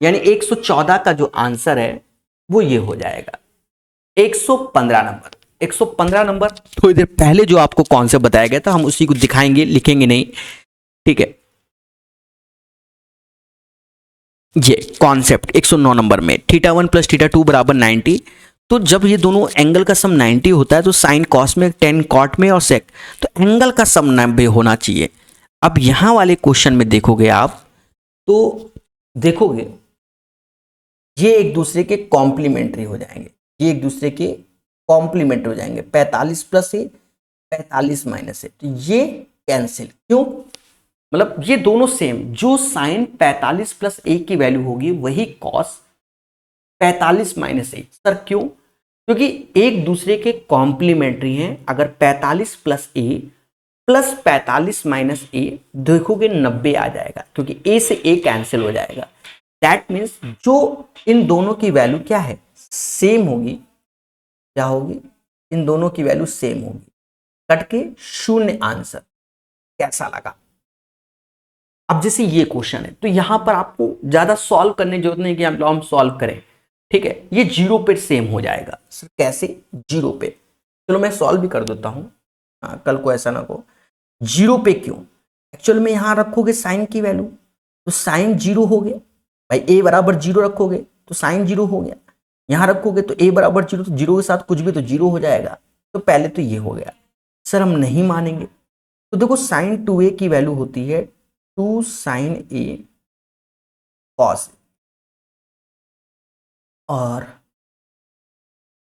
यानी 114 का जो आंसर है वो ये हो जाएगा। 115 नंबर, 115 नंबर थोड़ी देर पहले जो आपको कॉन्सेप्ट बताया गया था हम उसी को दिखाएंगे, लिखेंगे नहीं, ठीक है। ये कॉन्सेप्ट 109 नंबर में θ1 + θ2 = 90। तो जब ये दोनों एंगल का सम 90 होता है तो साइन कॉस में, टेन कॉट में और सेक, तो एंगल का सम 90 होना चाहिए। अब यहां वाले क्वेश्चन में देखोगे आप, तो देखोगे ये एक दूसरे के कॉम्प्लीमेंट्री हो जाएंगे, ये एक दूसरे के कॉम्प्लीमेंट्री हो जाएंगे। 45 + a 45 - a, तो ये कैंसिल, क्यों, मतलब ये दोनों सेम, जो साइन 45 + a की वैल्यू होगी वही कॉस 45 - a। सर क्यों, क्योंकि एक दूसरे के कॉम्प्लीमेंट्री हैं। अगर 45 + a प्लस 45 माइनस ए, देखोगे 90 आ जाएगा क्योंकि ए से ए कैंसिल हो जाएगा। दैट मीन्स जो इन दोनों की वैल्यू क्या है, सेम होगी, क्या होगी, इन दोनों की वैल्यू सेम होगी, कट के 0 आंसर। कैसा लगा? अब जैसे ये क्वेश्चन है तो यहां पर आपको ज्यादा सॉल्व करने की जरूरत नहीं कि हम सॉल्व करें, ठीक है, ये 0 पे सेम हो जाएगा। सर कैसे 0 पे? चलो मैं सॉल्व भी कर देता हूं, कल को ऐसा ना को 0 पे क्यों, एक्चुअल में यहां रखोगे साइन की वैल्यू तो साइन 0 हो गया भाई, ए बराबर 0 रखोगे तो साइन 0 हो गया, यहां रखोगे तो ए बराबर 0, तो 0 के साथ कुछ भी तो 0 हो जाएगा। तो पहले तो ये हो गया। सर हम नहीं मानेंगे, तो देखो साइन 2a की वैल्यू होती है 2 साइन ए कॉस, और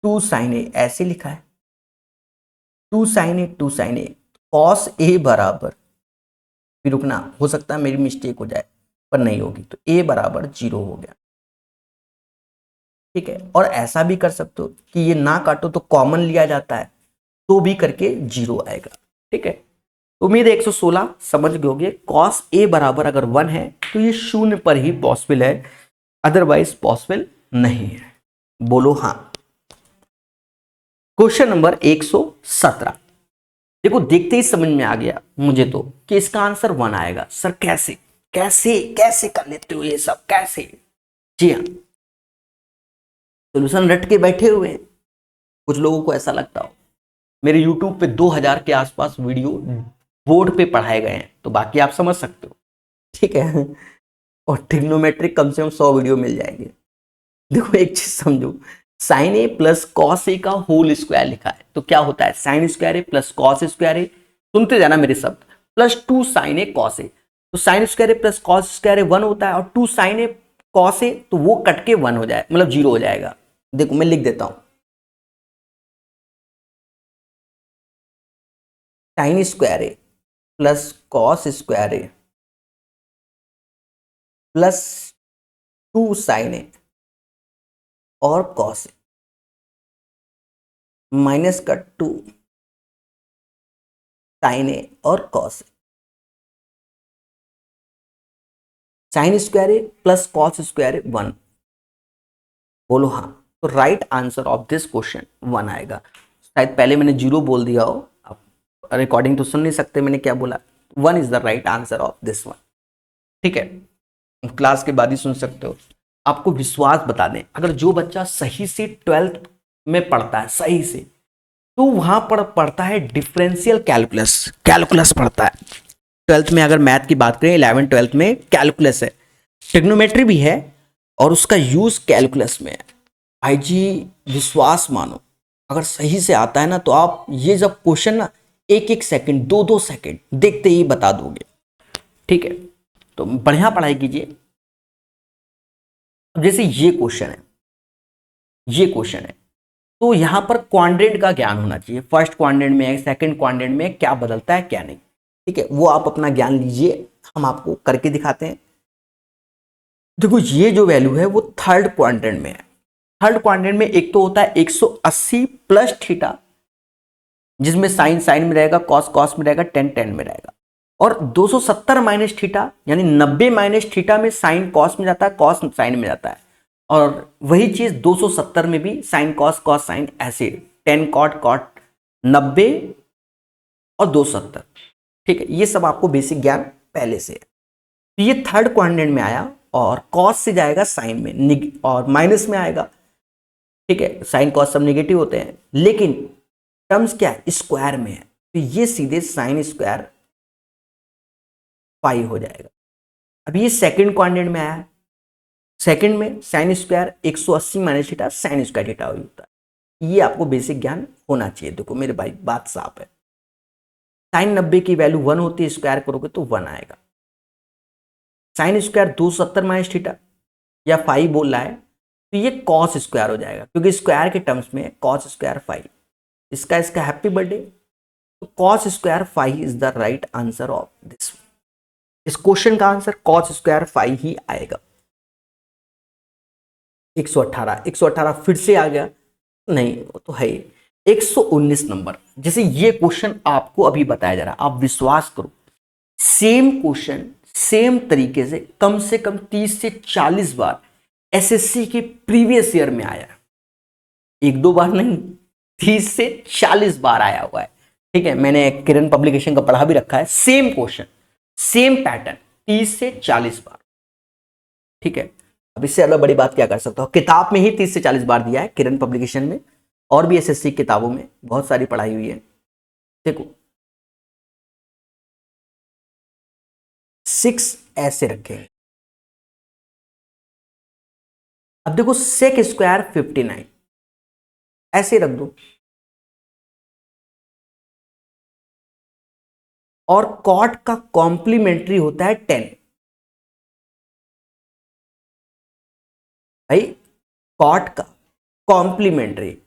2 साइन ए ऐसे लिखा है, 2 sign A 2 sign A cos A बराबर, फिर रुकना, हो सकता है मेरी मिस्टेक हो जाए पर नहीं होगी, तो ए बराबर 0 हो गया, ठीक है। और ऐसा भी कर सकते हो कि ये ना काटो तो कॉमन लिया जाता है तो भी करके 0 आएगा, ठीक है। उम्मीद है 116 समझ गए होगे। कॉस ए बराबर अगर 1 है तो ये 0 पर ही पॉसिबल है, अदरवाइज पॉसिबल नहीं है। बोलो हाँ। क्वेश्चन नंबर 117, देखो देखते ही समझ में आ गया मुझे तो कि इसका आंसर 1 आएगा। सर कैसे कैसे कैसे कर लेते हो ये सब, कैसे? जी हाँ, सोल्यूशन रट के बैठे हुए हैं। कुछ लोगों को ऐसा लगता हो, मेरे YouTube पे 2000 के आसपास वीडियो बोर्ड पे पढ़ाए गए हैं, तो बाकी आप समझ सकते हो, ठीक है। और ट्रिग्नोमेट्रिक कम से कम 100 वीडियो मिल जाएंगे। देखो एक चीज समझो, sign A plus cos A का होल स्क्वायर लिखा है तो क्या होता है, साइन स्क्वायर ए प्लस कॉस स्क्वायर ए, सुनते जाना मेरे शब्द, plus 2 sign A cos A, तो साइन स्क्वायर ए प्लस कॉस स्क्वायर ए 1 होता है, और 2 साइन ए कॉस ए तो वो कट के 1 हो जाए, मतलब 0 हो जाएगा। देखो मैं लिख देता हूं, साइन स्क्वायर ए प्लस कॉस स्क्वायर ए प्लस 2 साइन ए और कॉस ए माइनस का 2 साइन ए और cos A, sine square A plus cos square ए 1। बोलो हाँ। तो right answer of this question 1 आएगा। शायद पहले मैंने 0 बोल दिया हो, आप रिकॉर्डिंग तो सुन नहीं सकते मैंने क्या बोला। 1 is the right answer of this one, ठीक है। क्लास के बाद ही सुन सकते हो। आपको विश्वास बता दें, अगर जो बच्चा सही से 12th में पढ़ता है सही से, तो वहां पर पढ़ता है डिफरेंशियल कैलकुलस, कैलकुलस पढ़ता है 12th में। अगर मैथ की बात करें 11 12th में कैलकुलस है, ट्रिग्नोमेट्री भी है, और उसका यूज कैलकुलस में है। भाई जी विश्वास मानो, अगर सही से आता है ना तो आप ये जब क्वेश्चन ना 1-1 सेकंड 2-2 सेकंड देखते ही बता दोगे, ठीक है। तो बढ़िया पढ़ाई कीजिए। जैसे ये क्वेश्चन है, ये क्वेश्चन है, तो यहां पर क्वाड्रेंट का ज्ञान होना चाहिए। फर्स्ट क्वाड्रेंट में, सेकंड क्वाड्रेंट में क्या बदलता है क्या नहीं, ठीक है, वो आप अपना ज्ञान लीजिए, हम आपको करके दिखाते हैं। देखो ये जो वैल्यू है वो थर्ड क्वाड्रेंट में है। थर्ड क्वाड्रेंट में एक तो होता है 180 प्लस थीटा, जिसमें साइन साइन में रहेगा, कॉस कॉस में रहेगा, टेन टेन में रहेगा, और 270 माइनस थीटा यानी 90 माइनस थीटा में साइन कॉस में जाता है, कॉस साइन में जाता है, और वही चीज 270 में भी साइन कॉस कॉस साइन, ऐसे 10 कॉट कॉट 90 और 270, ठीक है। ये सब आपको बेसिक ज्ञान पहले से है। तो ये थर्ड क्वाड्रेंट में आया, और कॉस से जाएगा साइन में और माइनस में आएगा, ठीक है। साइन कॉस सब नेगेटिव होते हैं, लेकिन टर्म्स क्या है, स्क्वायर में है, तो ये सीधे साइन स्क्वायर पाई हो जाएगा। अब ये सेकंड क्वाड्रेंट में आया, सेकंड में sine square 180 minus theta sine square theta होता है। ये आपको बेसिक ज्ञान होना चाहिए। देखो मेरे भाई बात साफ है, साइन 90 की वैल्यू 1 होती है, स्क्वायर करोगे तो 1 आएगा। साइन स्क्वायर 270 माइनस थीटा या 5 बोल रहा है, तो ये कॉस स्क्वायर हो जाएगा, क्योंकि स्क्वायर के टर्म्स में कॉस स्क्वायर 5, इसका हैप्पी बर्थडे। तो cos square 5 is the right answer of this. इस क्वेश्चन का आंसर कॉस स्क्वायर 5 ही आएगा। 118 फिर से आ गया, नहीं वो तो है ही। 119 नंबर। जैसे ये क्वेश्चन आपको अभी बताया जा रहा है, आप विश्वास करो सेम क्वेश्चन सेम तरीके से कम 30 से 40 बार एसएससी के प्रीवियस ईयर में आया है। एक दो बार नहीं, 30 से 40 बार आया हुआ है। ठीक है, मैंने किरण पब्लिकेशन का पढ़ा भी रखा है। सेम क्वेश्चन सेम पैटर्न 30 से 40 बार। ठीक है, अब इससे ज्यादा बड़ी बात क्या कर सकता हूं, किताब में ही 30 से 40 बार दिया है किरण पब्लिकेशन में, और भी एसएससी किताबों में बहुत सारी पढ़ाई हुई है। देखो 6 ऐसे रखेंगे। अब देखो सेक स्क्वायर 59 ऐसे रख दो, और कॉट का कॉम्प्लीमेंट्री होता है 10। भाई कॉट का कॉम्प्लीमेंट्री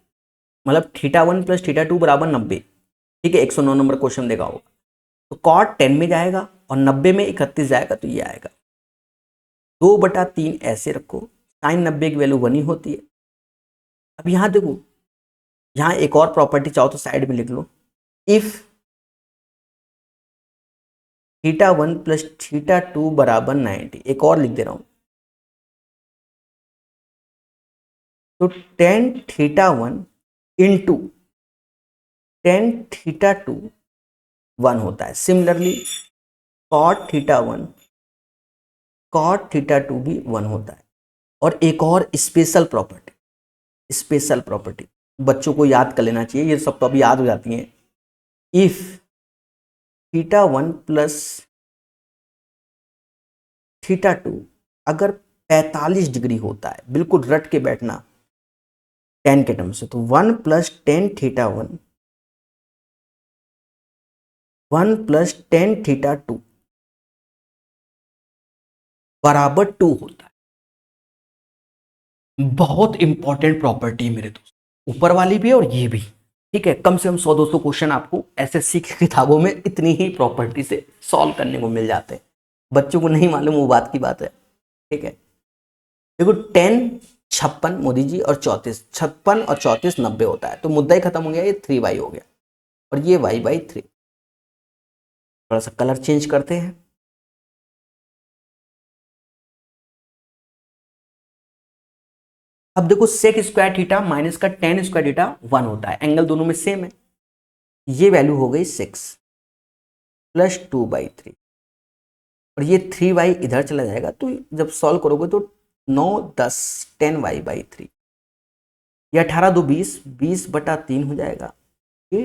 मतलब θ1 प्लस θ2 बराबर 90। ठीक है, 109 नंबर क्वेश्चन देखा होगा। तो कॉट 10 में जाएगा और 90 में 31 जाएगा, तो ये आएगा 2/3 ऐसे रखो। साइन 90 की वैल्यू 1 ही होती है। अब यहां देखो, यहां एक और प्रॉपर्टी चाहो तो साइड में लिख लो, इफ θ1 प्लस θ2 बराबर 90। एक और लिख दे रहा हूं, तो tan θ1 इंटू tan θ2 1 होता है। सिमिलरली cot θ1 cot θ2 भी 1 होता है। और एक और स्पेशल प्रॉपर्टी बच्चों को याद कर लेना चाहिए, ये सब तो अभी याद हो जाती हैं। इफ θ1 प्लस θ2 अगर 45 डिग्री होता है, बिल्कुल रट के बैठना tan के टर्म से, तो 1 प्लस tan θ1 1 प्लस tan θ2 बराबर 2 होता है। बहुत इंपॉर्टेंट प्रॉपर्टी है मेरे दोस्त, ऊपर वाली भी और ये भी। ठीक है, कम से कम 100-200 क्वेश्चन आपको एसएससी की किताबों में इतनी ही प्रॉपर्टी से सॉल्व करने को मिल जाते हैं। बच्चों को नहीं मालूम वो बात की बात है। ठीक है, देखो 10 56 मोदी जी और 34, 56 और 34 90 होता है, तो मुद्दा ही खत्म हो गया। ये 3y हो गया और ये y/3। थोड़ा सा कलर चेंज करते हैं। अब देखो सेक स्क्वायर थीटा माइनस का tan स्क्वायर थीटा 1 होता है, एंगल दोनों में सेम है। ये वैल्यू हो गई 6 प्लस 2/3, और ये 3y इधर चला जाएगा, तो जब सॉल्व करोगे तो 9 10 10y/3, ये 18 2 20 20/3 हो जाएगा। ये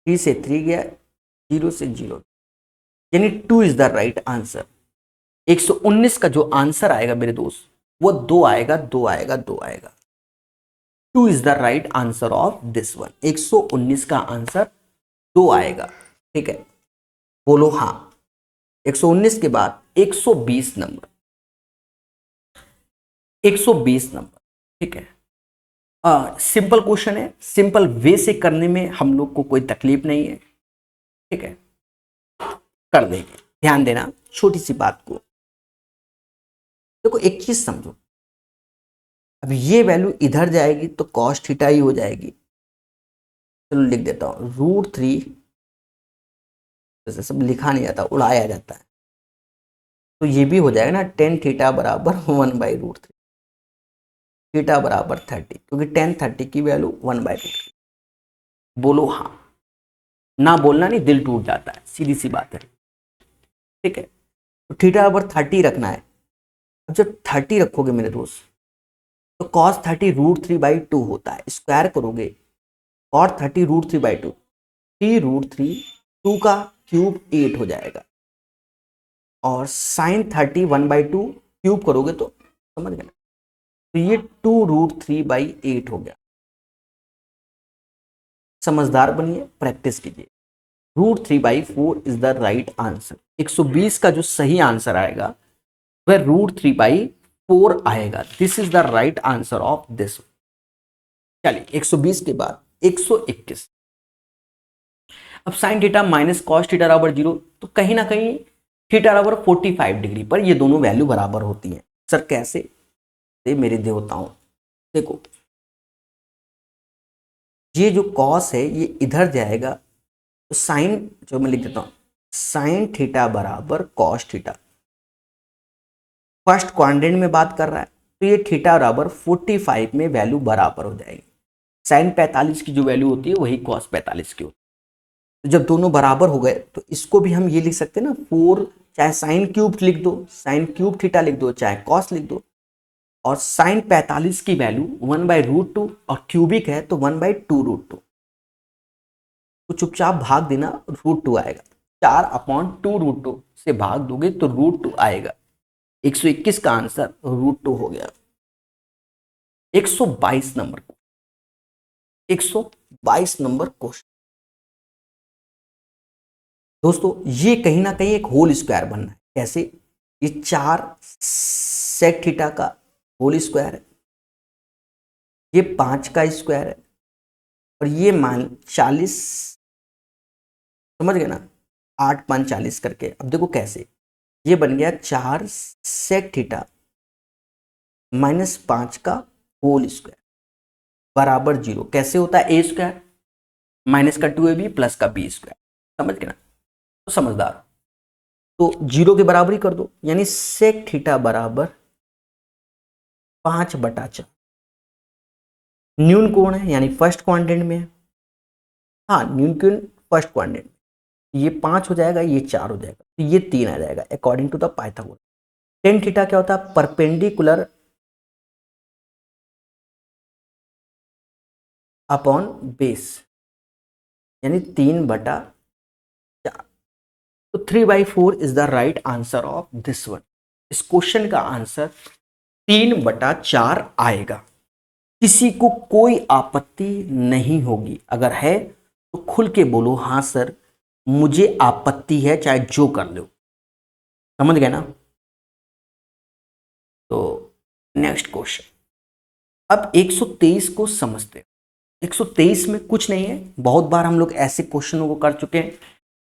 3 से 3 गया, 0 से 0, यानी 2 इज द राइट आंसर। 119 का जो आंसर आएगा मेरे दोस्त, वो 2 आएगा, 2 आएगा, 2 आएगा। 2 is the right answer of this one. 119 का आंसर 2 आएगा। ठीक है, बोलो हाँ। 119 के बाद 120 नंबर, 120 नंबर। ठीक है, सिंपल क्वेश्चन है, सिंपल वे से करने में हम लोग को कोई तकलीफ नहीं है। ठीक है, कर देंगे। ध्यान देना छोटी सी बात को। देखो एक चीज समझो, अब ये वैल्यू इधर जाएगी तो cos थीटा ही हो जाएगी। चलो लिख देता हूं √3, जैसे सब लिखा नहीं जाता, उड़ाया जाता है, तो ये भी हो जाएगा ना tan थीटा बराबर 1/√3, थीटा बराबर 30, क्योंकि tan 30 की वैल्यू 1/√3। बोलो हाँ, ना बोलना नहीं, दिल टूट जाता है, सीधी सी बात है। ठीक है, तो थीटा बराबर 30 रखना है। अब जब 30 रखोगे मेरे दोस्त, तो cos 30 √3/2 होता है, स्क्वायर करोगे cot 30 √3/2, 3√3, 2 का क्यूब 8 हो जाएगा, और sin 30 1/2 क्यूब करोगे तो समझ गए ना, तो ये 2√3/8 हो गया। समझदार बनिए, प्रैक्टिस कीजिए। √3/4 इज द राइट आंसर। 120 का जो सही आंसर आएगा वह √3/4 आएगा। This is the right answer of this. चलिए 120 के बाद 121। अब sine theta minus cos theta बराबर 0, तो कहीं ना कहीं थीटा बराबर 45 डिग्री पर ये दोनों वैल्यू बराबर होती हैं। सर कैसे? मेरे देवताओं, देखो ये जो कॉस है ये इधर जाएगा, तो साइन, जो मैं लिख देता हूँ, साइन थीटा बराबर कॉस थीटा। फर्स्ट क्वाड्रेंट में बात कर रहा है, तो ये थीटा बराबर 45 में वैल्यू बराबर हो जाएगी। साइन 45 की जो वैल्यू होती है वही कॉस 45 की होती है। तो जब दोनों बराबर हो गए तो इसको भी हम ये लिख सकते हैं ना, 4, चाहे साइन क्यूब लिख दो, साइन क्यूब थीटा लिख दो, चाहे कॉस लिख दो। और साइन 45 की वैल्यू 1/√2 और क्यूबिक है तो 1/2√2। तो चुपचाप भाग देना, √2 आएगा। 4/2√2 से भाग दोगे तो √2 आएगा। 121 का आंसर √2 हो गया। 122 नंबर, 122 नंबर क्वेश्चन। दोस्तों ये कहीं ना कहीं एक होल स्क्वायर बनना है। कैसे? ये 4 सेक थीटा का होल स्क्वायर है, ये 5 का स्क्वायर है, और ये मान 40, समझ गए ना, 8×5 40 करके। अब देखो कैसे, ये बन गया 4 सेक थीटा -5 का होल स्क्वायर बराबर 0। कैसे होता है? a² माइनस का 2ab प्लस का b²। समझ गए ना? तो समझदार हो। तो 0 के बराबर ही कर दो, यानी सेक थीटा बराबर 5/4। न्यून कोण है, यानी फर्स्ट क्वाड्रेंट में है। हाँ, न्यून कोण फर्स्ट क्वाड्रेंट, ये 5 हो जाएगा, ये 4 हो जाएगा, तो ये 3 आ जाएगा according to the Pythagoras. Tan theta क्या होता है? परपेंडिकुलर अपॉन बेस, यानी 3/4। तो 3/4 is the right answer of this one. इस क्वेश्चन का आंसर 3/4 आएगा। किसी को कोई आपत्ति नहीं होगी? अगर है तो खुल के बोलो, हाँ सर मुझे आपत्ति है, चाहे जो कर लो। समझ गए ना? तो नेक्स्ट क्वेश्चन, अब 123 को समझते हैं। 123 में कुछ नहीं है, बहुत बार हम लोग ऐसे क्वेश्चनों को कर चुके हैं।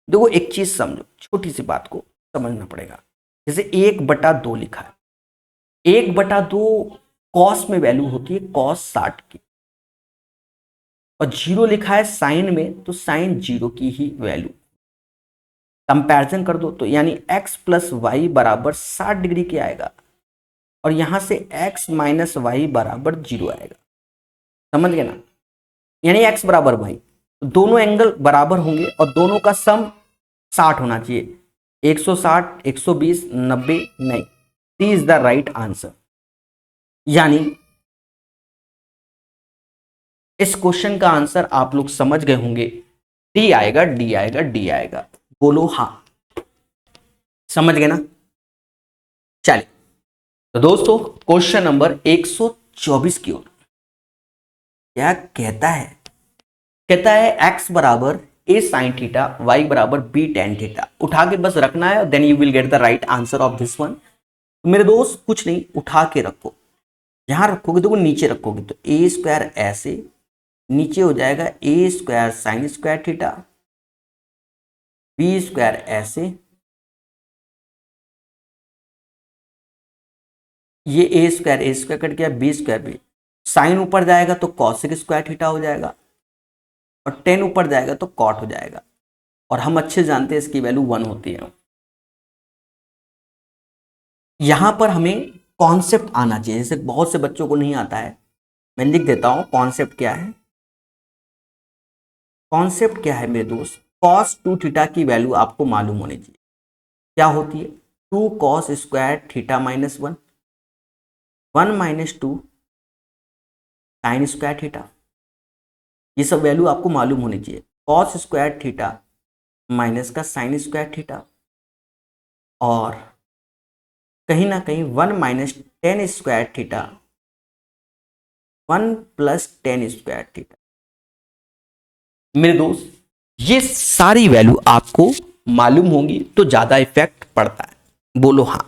देखो एक चीज समझो, छोटी सी बात को समझना पड़ेगा। जैसे 1/2 लिखा है, 1/2 कॉस में वैल्यू होती है कॉस 60 की, और 0 लिखा है साइन में, तो साइन 0 की ही वैल्यू। कंपैरिजन कर दो तो यानी x + y बराबर 60 डिग्री की आएगा, और यहां से x - y बराबर 0 आएगा। समझ गए ना? यानी x बराबर y, तो दोनों एंगल बराबर होंगे और दोनों का सम 60 होना चाहिए। 160, 120, 90 नहीं। D is the right answer. यानी इस क्वेश्चन का आंसर आप लोग समझ गए होंगे, डी आएगा, डी आएगा, डी आएगा। बोलो हाँ। समझ गए ना? चलिए, तो दोस्तों क्वेश्चन नंबर 124 की ओर क्या कहता है? कहता है x बराबर a sin थीटा, y बराबर b tan थीटा। उठा के बस रखना है, then you will get the right answer of this one. मेरे दोस्त कुछ नहीं, उठा के रखो। यहां रखोगे तो नीचे रखोगे तो a² ऐसे नीचे हो जाएगा, a² sin² थीटा, b² ऐसे, ये a² कट गया, b² भी। साइन ऊपर जाएगा तो cos² थीटा हो जाएगा, और tan ऊपर जाएगा तो cot हो जाएगा। और हम अच्छे जानते हैं इसकी वैल्यू 1 होती है। यहां पर हमें कॉन्सेप्ट आना चाहिए, जैसे बहुत से बच्चों को नहीं आता है। मैं लिख देता हूं कॉन्सेप्ट क्या है। कॉन्सेप्ट क्या है मेरे दोस्त? cos 2 थीटा की वैल्यू आपको मालूम होनी चाहिए। क्या होती है? 2 cos² थीटा -1, 1 - 2 sin² थीटा। ये सब वैल्यू आपको मालूम होनी चाहिए। cos² थीटा माइनस का sin² थीटा, और कहीं ना कहीं 1 - tan² थीटा, 1 + tan² थीटा। मेरे दोस्त ये सारी वैल्यू आपको मालूम होंगी तो ज्यादा इफेक्ट पड़ता है। बोलो हाँ।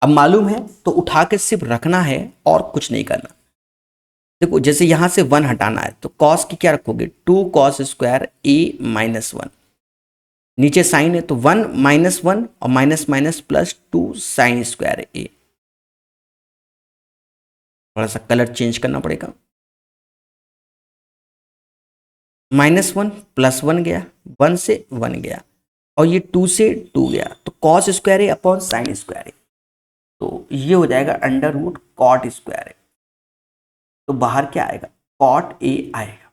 अब मालूम है तो उठा के सिर्फ रखना है और कुछ नहीं करना। देखो जैसे यहां से 1 हटाना है तो cos की क्या रखोगे? 2 cos² a -1। नीचे साइन है तो 1 - 1 और minus minus plus 2 sin² a। थोड़ा सा कलर चेंज करना पड़ेगा। -1 +1 गया, 1 से 1 गया, और ये 2 से 2 गया, तो कॉस स्क्वायर ए अपॉन साइन स्क्वायर ए, तो ये हो जाएगा अंडर रूट कॉट स्क्वायर ए। तो बाहर क्या आएगा, कॉट ए आएगा।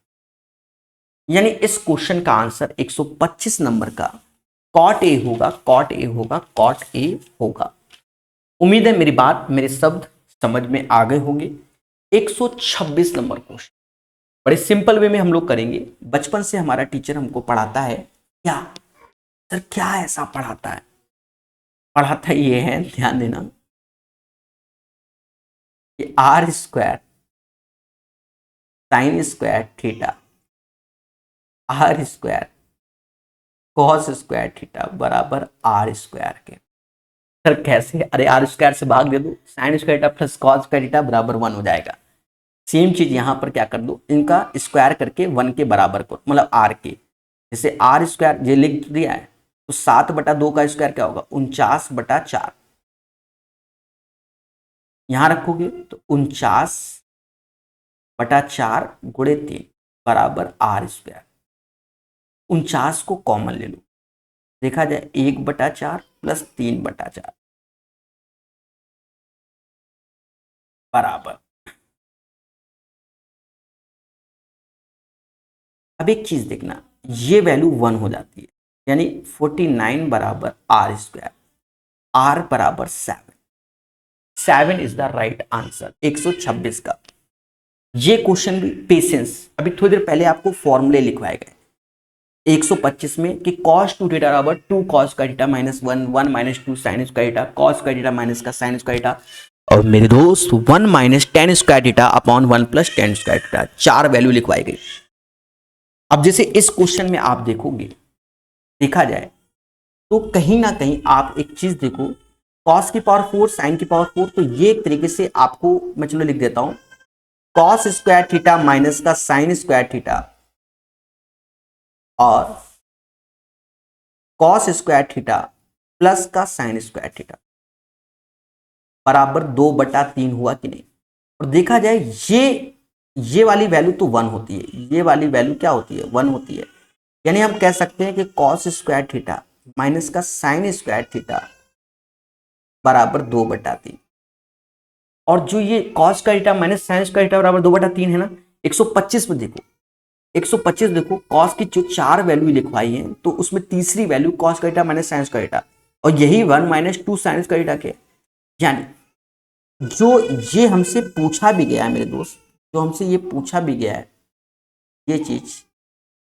यानी इस क्वेश्चन का आंसर 125 नंबर का कॉट ए होगा, कॉट ए होगा, कॉट ए होगा। उम्मीद है मेरी बात, मेरे शब्द समझ में आ गए होंगे। 126 नंबर क्वेश्चन बड़े सिंपल वे में हम लोग करेंगे। बचपन से हमारा टीचर हमको पढ़ाता है क्या, सर क्या ऐसा पढ़ाता है, पढ़ाता ये है, ध्यान देना, कि R square sine square theta, R square cos square theta बराबर आर स्क्वायर के। सर कैसे, अरे आर स्क्वायर से भाग दे दो, sine square theta plus cos square theta बराबर 1 हो जाएगा। सेम चीज यहां पर क्या कर दो, इनका स्क्वायर करके 1 के बराबर को, मतलब आर के, जैसे आर स्क्वायर ये लिख दिया है, तो 7/2 का स्क्वायर क्या होगा, 49/4, यहां रखोगे तो 49/4 गुणे 3 बराबर आर स्क्वायर। 49 को कॉमन ले लो, देखा जाए 1/4 प्लस 3/4 बराबर, अब एक चीज देखना, ये वैल्यू 1 हो जाती है, यानी 49 बराबर आर स्क्वायर, आर बराबर 7, 7 इज द राइट आंसर 126 का। ये क्वेश्चन भी पेशेंस, अभी थोड़ी देर पहले आपको फॉर्मूले लिखवाए गए 125 में कि cos 2 थीटा बराबर 2 cos का theta minus 1, 1 minus 2 sine square theta, cos का थीटा माइनस का साइन स्क्वायर थीटा, और मेरे दोस्त 1 minus tan square theta upon 1 plus tan square theta, 4 value लिखवाई गई। अब जैसे इस क्वेश्चन में आप देखोगे, देखा जाए तो कहीं ना कहीं आप एक चीज देखो, cos की पावर 4 साइन की पावर 4, तो ये एक तरीके से आपको मैं चलो लिख देता हूं, cos स्क्वायर थीटा माइनस का साइन स्क्वायर थीटा और cos स्क्वायर थीटा प्लस का साइन स्क्वायर थीटा बराबर 2/3 हुआ कि नहीं। और देखा जाए ये वाली वैल्यू तो 1 होती है, ये वाली वैल्यू क्या होती है, 1 होती है, यानी हम कह सकते हैं कि cos स्क्वायर थीटा माइनस का साइन स्क्वायर थीटा बराबर 2/3, और जो ये cos का theta minus sign square theta बराबर 2/3 है ना, 125 में देखो, 125 देखो, cos की जो 4 वैल्यू लिखवाई है, तो उसमें तीसरी वैल्यू cos का theta minus sign square theta, और यही 1 माइनस 2 साइन स्क्वायर थीटा के, यानी जो ये हमसे पूछा भी गया है मेरे दोस्त, जो हमसे ये पूछा भी गया है ये चीज,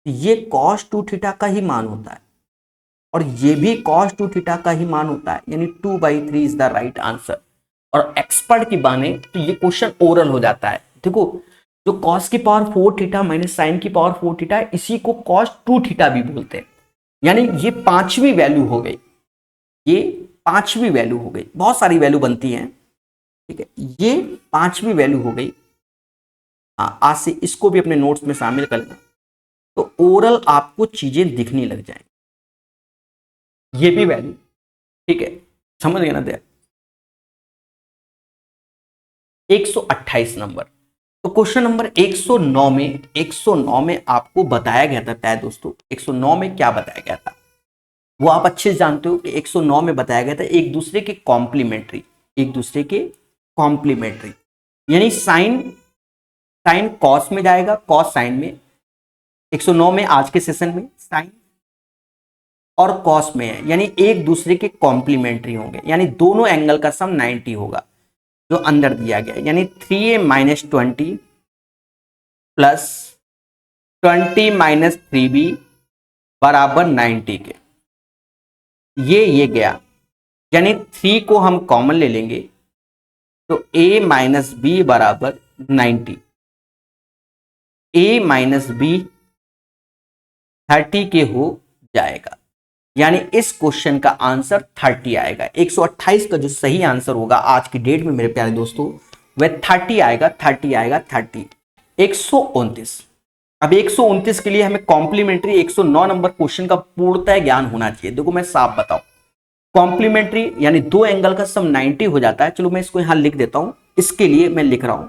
ये cos 2 थीटा का ही मान होता है, और ये भी cos 2 थीटा का ही मान होता है, यानी 2/3 इज द राइट आंसर। और एक्सपर्ट की माने तो ये क्वेश्चन ओरल हो जाता है। देखो, जो cos की पावर 4 थीटा माइनस साइन की पावर 4 थीटा है, इसी को cos 2 थीटा भी बोलते हैं, यानी ये 5वीं वैल्यू हो गई, ये 5वीं वैल्यू हो गई, बहुत सारी वैल्यू बनती हैं, ठीक है, ये 5वीं वैल्यू हो गई। हाँ, आज से इसको भी अपने नोट्स में शामिल कर लें, तो ओरल आपको चीजें दिखने लग जाएंगी, ये भी वैल्यू, ठीक है, समझ गए ना। 128 नंबर, तो क्वेश्चन नंबर 109 में आपको बताया गया था क्या दोस्तों, 109 में क्या बताया गया था वो आप अच्छे से जानते हो कि 109 में बताया गया था एक दूसरे के कॉम्प्लीमेंट्री, एक दूसरे के कॉम्प्लीमेंट्री, यानी साइन कॉस में जाएगा, कॉस साइन में, 109 में आज के सेशन में साइन और कॉस में है, यानी एक दूसरे के कॉम्प्लीमेंट्री होंगे, यानी दोनों एंगल का सम 90 होगा जो अंदर दिया गया, यानी 3a minus 20 plus 20 minus 3b बराबर 90 के, ये गया, यानी 3 को हम कॉमन ले लेंगे तो a माइनस बी बराबर 90, a माइनस बी 30 के हो जाएगा, यानी इस क्वेश्चन का आंसर 30 आएगा। 128 का जो सही आंसर होगा आज की डेट में मेरे प्यारे दोस्तों वह 30 आएगा, 30 आएगा, 30। 129, अब 129 के लिए हमें कॉम्प्लीमेंट्री 109 नंबर क्वेश्चन का पूर्णतः ज्ञान होना चाहिए। देखो मैं साफ बताऊं, कॉम्प्लीमेंट्री यानी दो एंगल का सम 90 हो जाता है। चलो मैं इसको यहां लिख देता हूं, इसके लिए मैं लिख रहा हूं,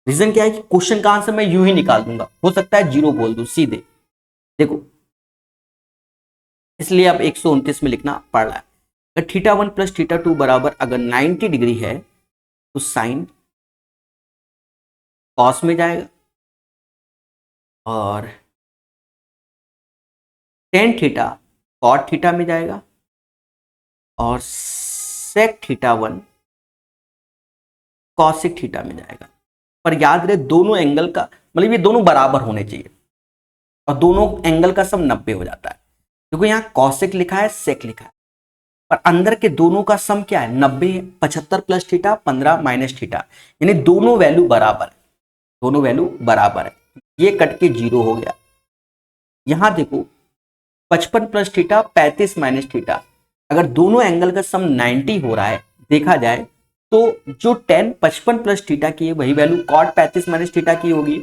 रीजन क्या है कि क्वेश्चन का आंसर मैं यूं ही निकाल दूंगा, हो सकता है जीरो बोल दूं सीधे, देखो इसलिए अब 129 में लिखना पड़ रहा है। अगर थीटा 1 प्लस थीटा 2 बराबर अगर 90 डिग्री है तो साइन कॉस में जाएगा और टेन थीटा कॉट थीटा में जाएगा और सेक थीटा 1 कॉसिक थीटा में जाएगा। पर याद रहे दोनों एंगल का मतलब ये दोनों बराबर होने चाहिए और दोनों एंगल का सम 90 हो जाता है, क्योंकि यहाँ कॉसिक लिखा है सेक लिखा है, पर अंदर के दोनों का सम क्या है 90 है। 75 प्लस थीटा 15 माइनस थीटा, यानी दोनों वैल्यू बराबर है, दोनों वैल्यू बराबर है। ये कट के 0 हो गया। यहां देखो 55 प्लस थीटा 35 माइनस थीटा, अगर दोनों एंगल का सम 90 हो रहा है देखा जाए तो जो tan 55 प्लस थीटा की है वही वैल्यू cot 35 माइनस थीटा की होगी,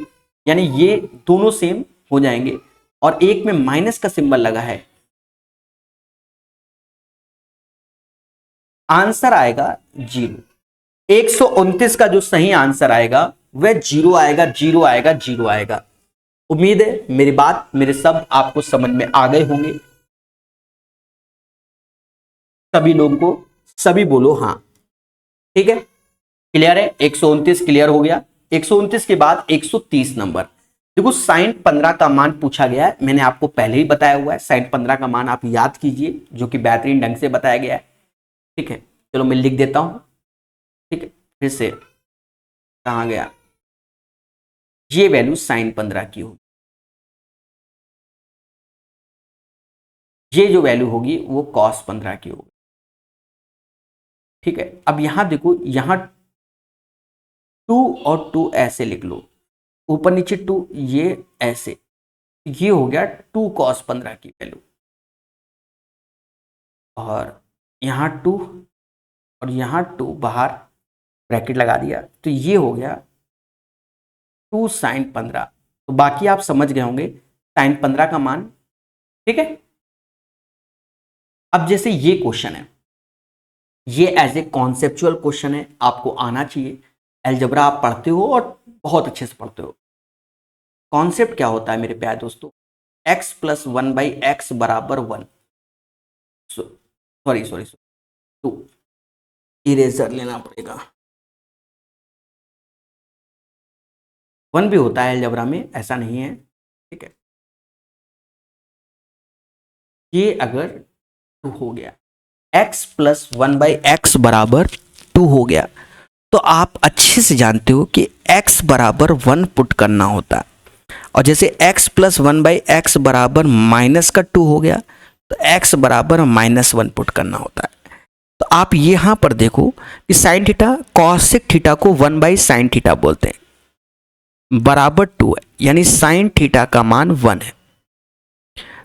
यानी ये दोनों सेम हो जाएंगे और एक में माइनस का सिंबल लगा है। आंसर आएगा 0। 129 का जो सही आंसर आएगा वह 0 आएगा, 0 आएगा, 0 आएगा। उम्मीद है मेरी बात मेरे शब्द आपको समझ में आ गए होंगे। सभी लोगों को सभी बोलो हाँ, ठीक है, क्लियर है। 129 क्लियर हो गया। 129 के बाद 130 नंबर। देखो साइन 15 का मान पूछा गया है, मैंने आपको पहले ही बताया हुआ है। साइन 15 का मान आप याद कीजिए, जो कि बेहतरीन ढंग से बताया गया है, ठीक है। चलो मैं लिख देता हूं, ठीक है। फिर से कहां गया, ये वैल्यू साइन 15 की होगी, ये जो वैल्यू होगी वो कॉस 15 की होगी, ठीक है। अब यहां देखो, यहां 2 और 2 ऐसे लिख लो, ऊपर नीचे 2, ये ऐसे, ये हो गया 2 कॉस 15 की वैल्यू, और यहां 2 और यहां 2 बाहर ब्रैकेट लगा दिया, तो ये हो गया 2 साइन 15। तो बाकी आप समझ गए होंगे साइन 15 का मान, ठीक है। अब जैसे ये क्वेश्चन है, ये एज ए कॉन्सेप्चुअल क्वेश्चन है, आपको आना चाहिए। अलजेब्रा आप पढ़ते हो और बहुत अच्छे से पढ़ते हो। कॉन्सेप्ट क्या होता है मेरे प्यारे दोस्तों, x प्लस 1/x बराबर 1, सॉरी 2, इरेजर लेना पड़ेगा। 1 भी होता है अलजेब्रा में, ऐसा नहीं है, ठीक है। ये अगर 2 हो गया, x प्लस 1/x बराबर 2 हो गया, तो आप अच्छे से जानते हो कि x बराबर 1 पुट करना होता है। और जैसे x प्लस 1/x बराबर माइनस का 2 हो गया, तो x बराबर -1 पुट करना होता है। तो आप यहां पर देखो कि साइन थीटा कॉसेक थीटा को 1/sin थीटा बोलते हैं, बराबर 2 है, यानी साइन थीटा का मान 1 है।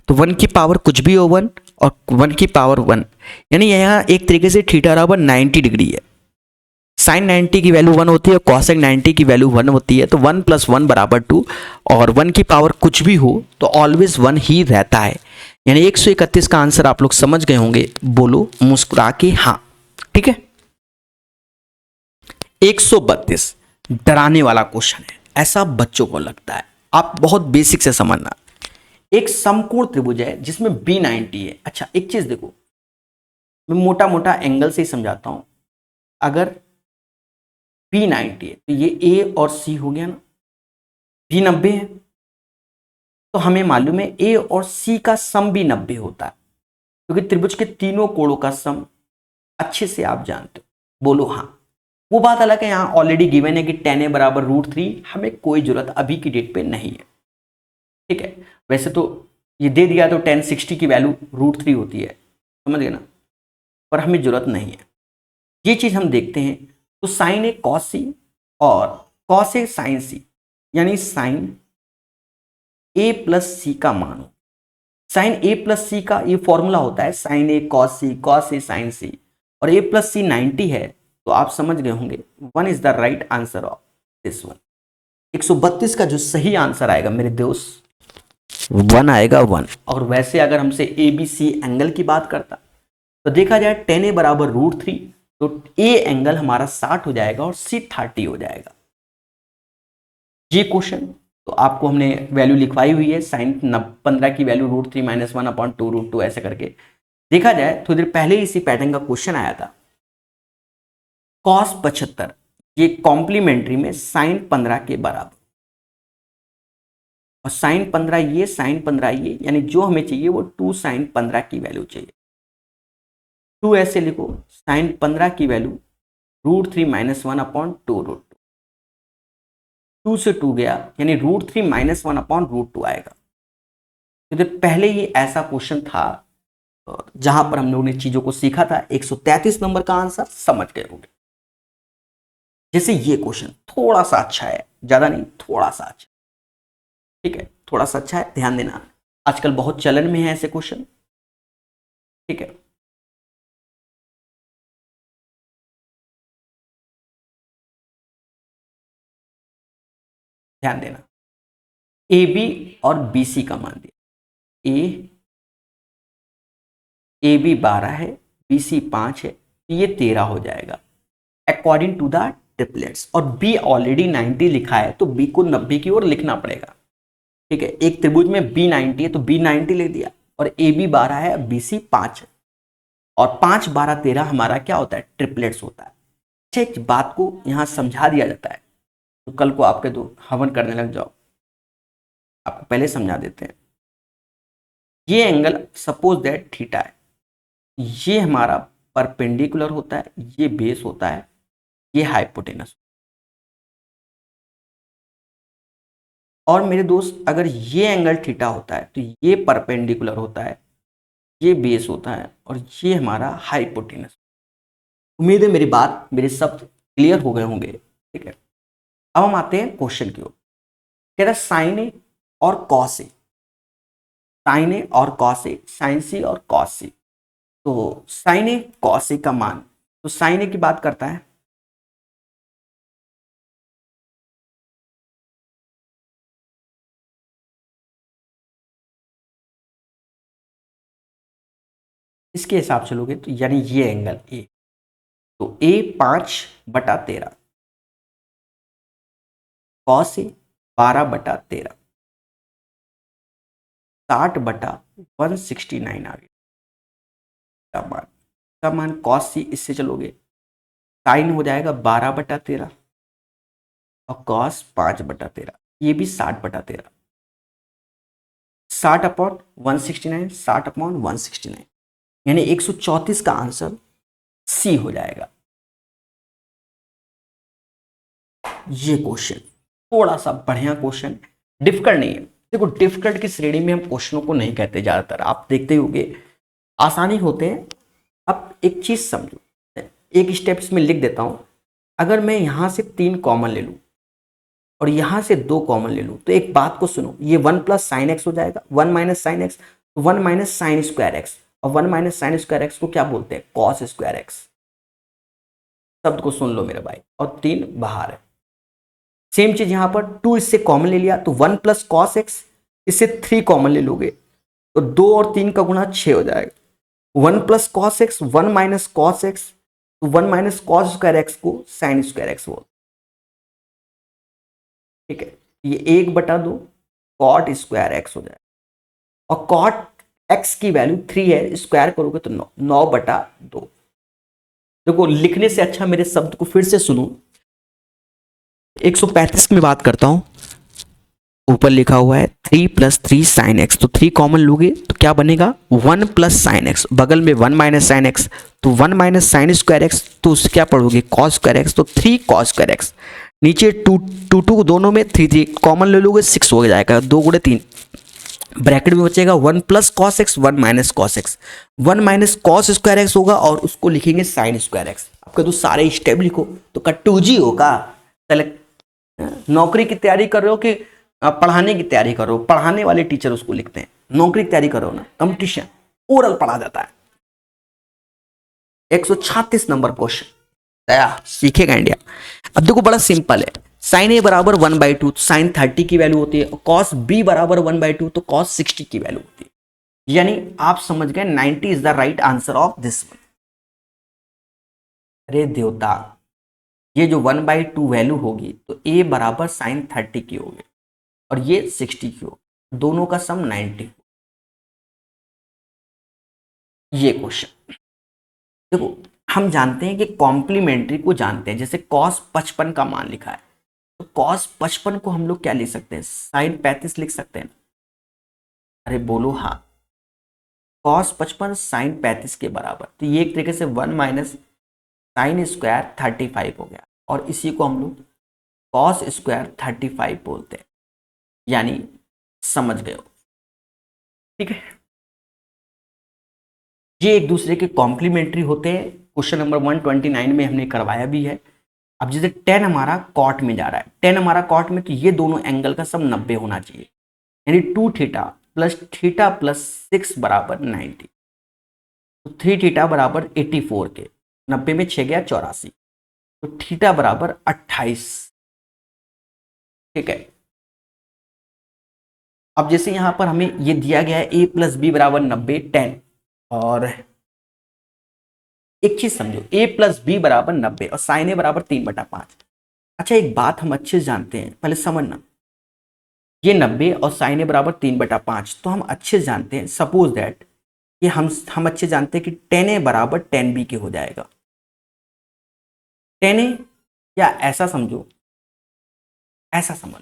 तो 1 की पावर कुछ भी हो 1 और 1 की पावर 1, यानी यहाँ एक तरीके से थीटा बराबर 90 डिग्री है। साइन 90 की वैल्यू 1 होती है, कॉसेक 90 की वैल्यू 1 होती है। तो 1 + 1 बराबर 2, और 1 की पावर कुछ भी हो तो ऑलवेज 1 ही रहता है। यानी 131 का आंसर आप लोग समझ गए होंगे, बोलो मुस्कुरा के हाँ, ठीक है। 132 डराने वाला क्वेश्चन है, ऐसा बच्चों को लगता है, आप बहुत बेसिक से समझना। एक समकोण त्रिभुज है जिसमें B90 है। अच्छा एक चीज देखो, मैं मोटा मोटा एंगल से ही समझाता हूं। अगर B90 है तो ये A और C हो गया ना, B 90 है, तो हमें मालूम है A और C का सम भी 90 होता है, क्योंकि त्रिभुज के तीनों कोणों का सम अच्छे से आप जानते हो, बोलो हाँ। वो बात अलग है, यहाँ ऑलरेडी गिवन है कि tan A बराबर √3, हमें कोई जरूरत अभी की डेट पे नहीं है, ठीक है। वैसे तो ये दे दिया तो tan 60 की वैल्यू √3 होती है, समझ गए ना, पर हमें जरूरत नहीं है। ये चीज हम देखते हैं, तो साइन ए कॉस सी और कॉस ए साइन सी, यानी साइन ए प्लस सी का मान हो। साइन ए प्लस सी का ये फॉर्मूला होता है sign A cos A sign सी, और ए प्लस सी 90 है, तो आप समझ गए होंगे 1 is the right answer of this one. 132 का जो सही आंसर आएगा मेरे दोस्त 1 आएगा, 1। और वैसे अगर हमसे ए बी सी एंगल की बात करता तो देखा जाए tan A बराबर √3, तो A एंगल हमारा 60 हो जाएगा और C 30 हो जाएगा। ये क्वेश्चन तो तो आपको हमने वैल्यू लिखवाई हुई है, साइन 15 की वैल्यू √3 - 1/2 √2 ऐसे करके। देखा जाए थोड़ी देर पहले इसी पैटर्न का क्वेश्चन आया था, cos 75 ये कॉम्प्लीमेंट्री में साइन 15 के बराबर, और साइन 15 ये, साइन 15 ये, यानी जो हमें चाहिए वो 2 साइन 15 की वैल्यू चाहिए। 2 ऐसे लिखो, साइन 15 की वैल्यू √3 - 1/2 √2, 2 से 2 गया यानी √3 - 1/√2 आएगा। तो पहले ही ऐसा क्वेश्चन था जहां पर हम लोगों ने चीजों को सीखा था। 133 नंबर का आंसर समझ गए होंगे। जैसे ये क्वेश्चन थोड़ा सा अच्छा है, ज्यादा नहीं, थोड़ा सा अच्छा, ठीक है, थोड़ा सा अच्छा है, ध्यान देना, आजकल बहुत चलन में है ऐसे क्वेश्चन, ठीक है। ध्यान देना, ए बी और बी सी का मान दिया, ए बी 12 है, बी सी 5 है, ये 13 हो जाएगा अकॉर्डिंग टू द ट्रिपलेट्स। और बी ऑलरेडी 90 लिखा है तो बी को 90 की ओर लिखना पड़ेगा, ठीक है। एक त्रिभुज में बी 90 है तो बी 90 लिख दिया, और ए बी 12 है, बी सी 5 है, और 5 12 13 हमारा क्या होता है, ट्रिपलेट्स होता है। अच्छा, एक बात को यहां समझा दिया जाता है, तो कल को आपके तो हवन करने लग जाओ, आपको पहले समझा देते हैं। ये एंगल सपोज दैट थीटा है, ये हमारा परपेंडिकुलर होता है, ये बेस होता है, ये हाइपोटेनस। और मेरे दोस्त अगर ये एंगल थीटा होता है तो ये परपेंडिकुलर होता है, ये बेस होता है, और ये हमारा हाइपोटेनस। उम्मीद है मेरी बात, मेरे शब्द क्लियर हो गए होंगे, ठीक है। अब हम आते हैं क्वेश्चन की ओर। कह रहा साइन ए और कॉस ए, साइन ए और कॉस ए, साइन सी और कॉस सी। तो साइन ए कॉस ए का मान, तो साइन ए की बात करता है, इसके हिसाब से लोगे तो यानी ये एंगल ए, तो ए 5/13, कॉस ए 12/13, 60/169 आ गया का मान। का मान कॉस सी, इससे चलोगे साइन हो जाएगा 12/13 और कॉस 5/13, ये भी 60/13, 60/169, 60/169, यानी 134 का आंसर सी हो जाएगा। ये क्वेश्चन थोड़ा सा बढ़िया क्वेश्चन, डिफिकल्ट नहीं है। देखो डिफिकल्ट की श्रेणी में हम क्वेश्चनों को नहीं कहते, ज्यादातर आप देखते ही होंगे आसानी होते हैं। अब एक चीज समझो, एक स्टेप इसमें लिख देता हूं। अगर मैं यहां से 3 कॉमन ले लूं और यहां से 2 कॉमन ले लूं, तो एक बात को सुनो, ये 1 + sin x हो जाएगा, 1 - sin x, 1 - sin square x, और 1 - sin स्क्वायर एक्स को क्या बोलते हैं, cos स्क्वायर एक्स। शब्द को सुन लो मेरे भाई, और 3 बाहर है। सेम चीज यहां पर 2 इससे कॉमन ले लिया तो 1 + cos x, इससे 3 कॉमन ले लोगे तो 2 और 3 का गुणा 6 हो जाएगा। 1 + cos x, 1 - cos x, तो 1 - cos स्क्वायर एक्स को sin स्क्वायर एक्स बोल, ठीक है। ये 1/2 cot स्क्वायर एक्स हो जाएगा, और cot x की वैल्यू 3 है, स्क्वायर करोगे तो 9/2। देखो लिखने से अच्छा मेरे शब्द को फिर से सुनो। 135 में बात करता हूं, ऊपर लिखा हुआ है 3 + 3 sin x, तो 3 कॉमन लोगे तो क्या बनेगा, 1 + sin x, बगल में 1 - sin x, तो 1 - sin स्क्वायर एक्स, तो उससे क्या पढ़ोगे, cos स्क्वायर एक्स, तो 3 cos स्क्वायर एक्स। नीचे 2 दोनों में 3 कॉमन ले लोगे, 6 हो जाएगा, 2 × 3, ब्रैकेट में बचेगा 1 + cos x, 1 - cos x, 1 - cos square x होगा, और उसको लिखेंगे sin स्क्वायर एक्स। आपका तो सारे स्टेप लिखो तो कट्टूजी होगा। नौकरी की तैयारी कर रहे हो कि पढ़ाने की तैयारी करो, पढ़ाने वाले टीचर उसको लिखते हैं। नौकरी की तैयारी करो ना, कंपटीशन ओरल पढ़ा जाता है। 136 नंबर क्वेश्चन, दया सीखेगा इंडिया। अब देखो बड़ा सिंपल है, साइन ए बराबर 1/2 तो साइन 30 की वैल्यू होती है, और कॉस बी बराबर 1/2 तो कॉस 60 की वैल्यू होती है। यानी आप समझ गए 90 is the right answer of this one. अरे देवता, ये जो 1/2 वैल्यू होगी तो ए बराबर साइन 30 की होगी, और ये 60 की हो, दोनों का सम 90। ये क्वेश्चन देखो, हम जानते हैं कि कॉम्प्लीमेंट्री को जानते हैं, जैसे कॉस 55 का मान लिखा है, तो कॉस 55 को हम लोग क्या लिख सकते हैं, साइन 35 लिख सकते हैं। अरे बोलो हाँ, कॉस 55 साइन 35 के बराबर, तो ये एक तरीके से 1 माइनस साइन स्क्वायर 35 हो गया, और इसी को हम लोग कॉस स्क्वायर 35 बोलते हैं, यानी समझ गए हो। ठीक है, ये एक दूसरे के कॉम्प्लीमेंट्री होते हैं। क्वेश्चन नंबर 129 में हमने करवाया भी है। अब जैसे टेन हमारा कॉट में जा रहा है, टेन हमारा कॉट में, तो ये दोनों एंगल का सम 90 होना चाहिए, यानी 2 थीटा प्लस 6 बराबर 90, तो 3 थीटा बराबर 84 के, 90 में 6 गया 84, तो थीटा बराबर 28। ठीक है, अब जैसे यहां पर हमें ये दिया गया है a प्लस बी बराबर 90 10, और एक चीज समझो, a प्लस बी बराबर 90 और साइन ए बराबर 3/5। अच्छा, एक बात हम अच्छे से जानते हैं, पहले समझना, ये 90 और साइन ए बराबर 3/5, तो हम अच्छे से जानते हैं, सपोज दैट कि हम अच्छे जानते हैं कि 10 ए बराबर 10 बी के हो जाएगा। 10 ए, या ऐसा समझो, ऐसा समझ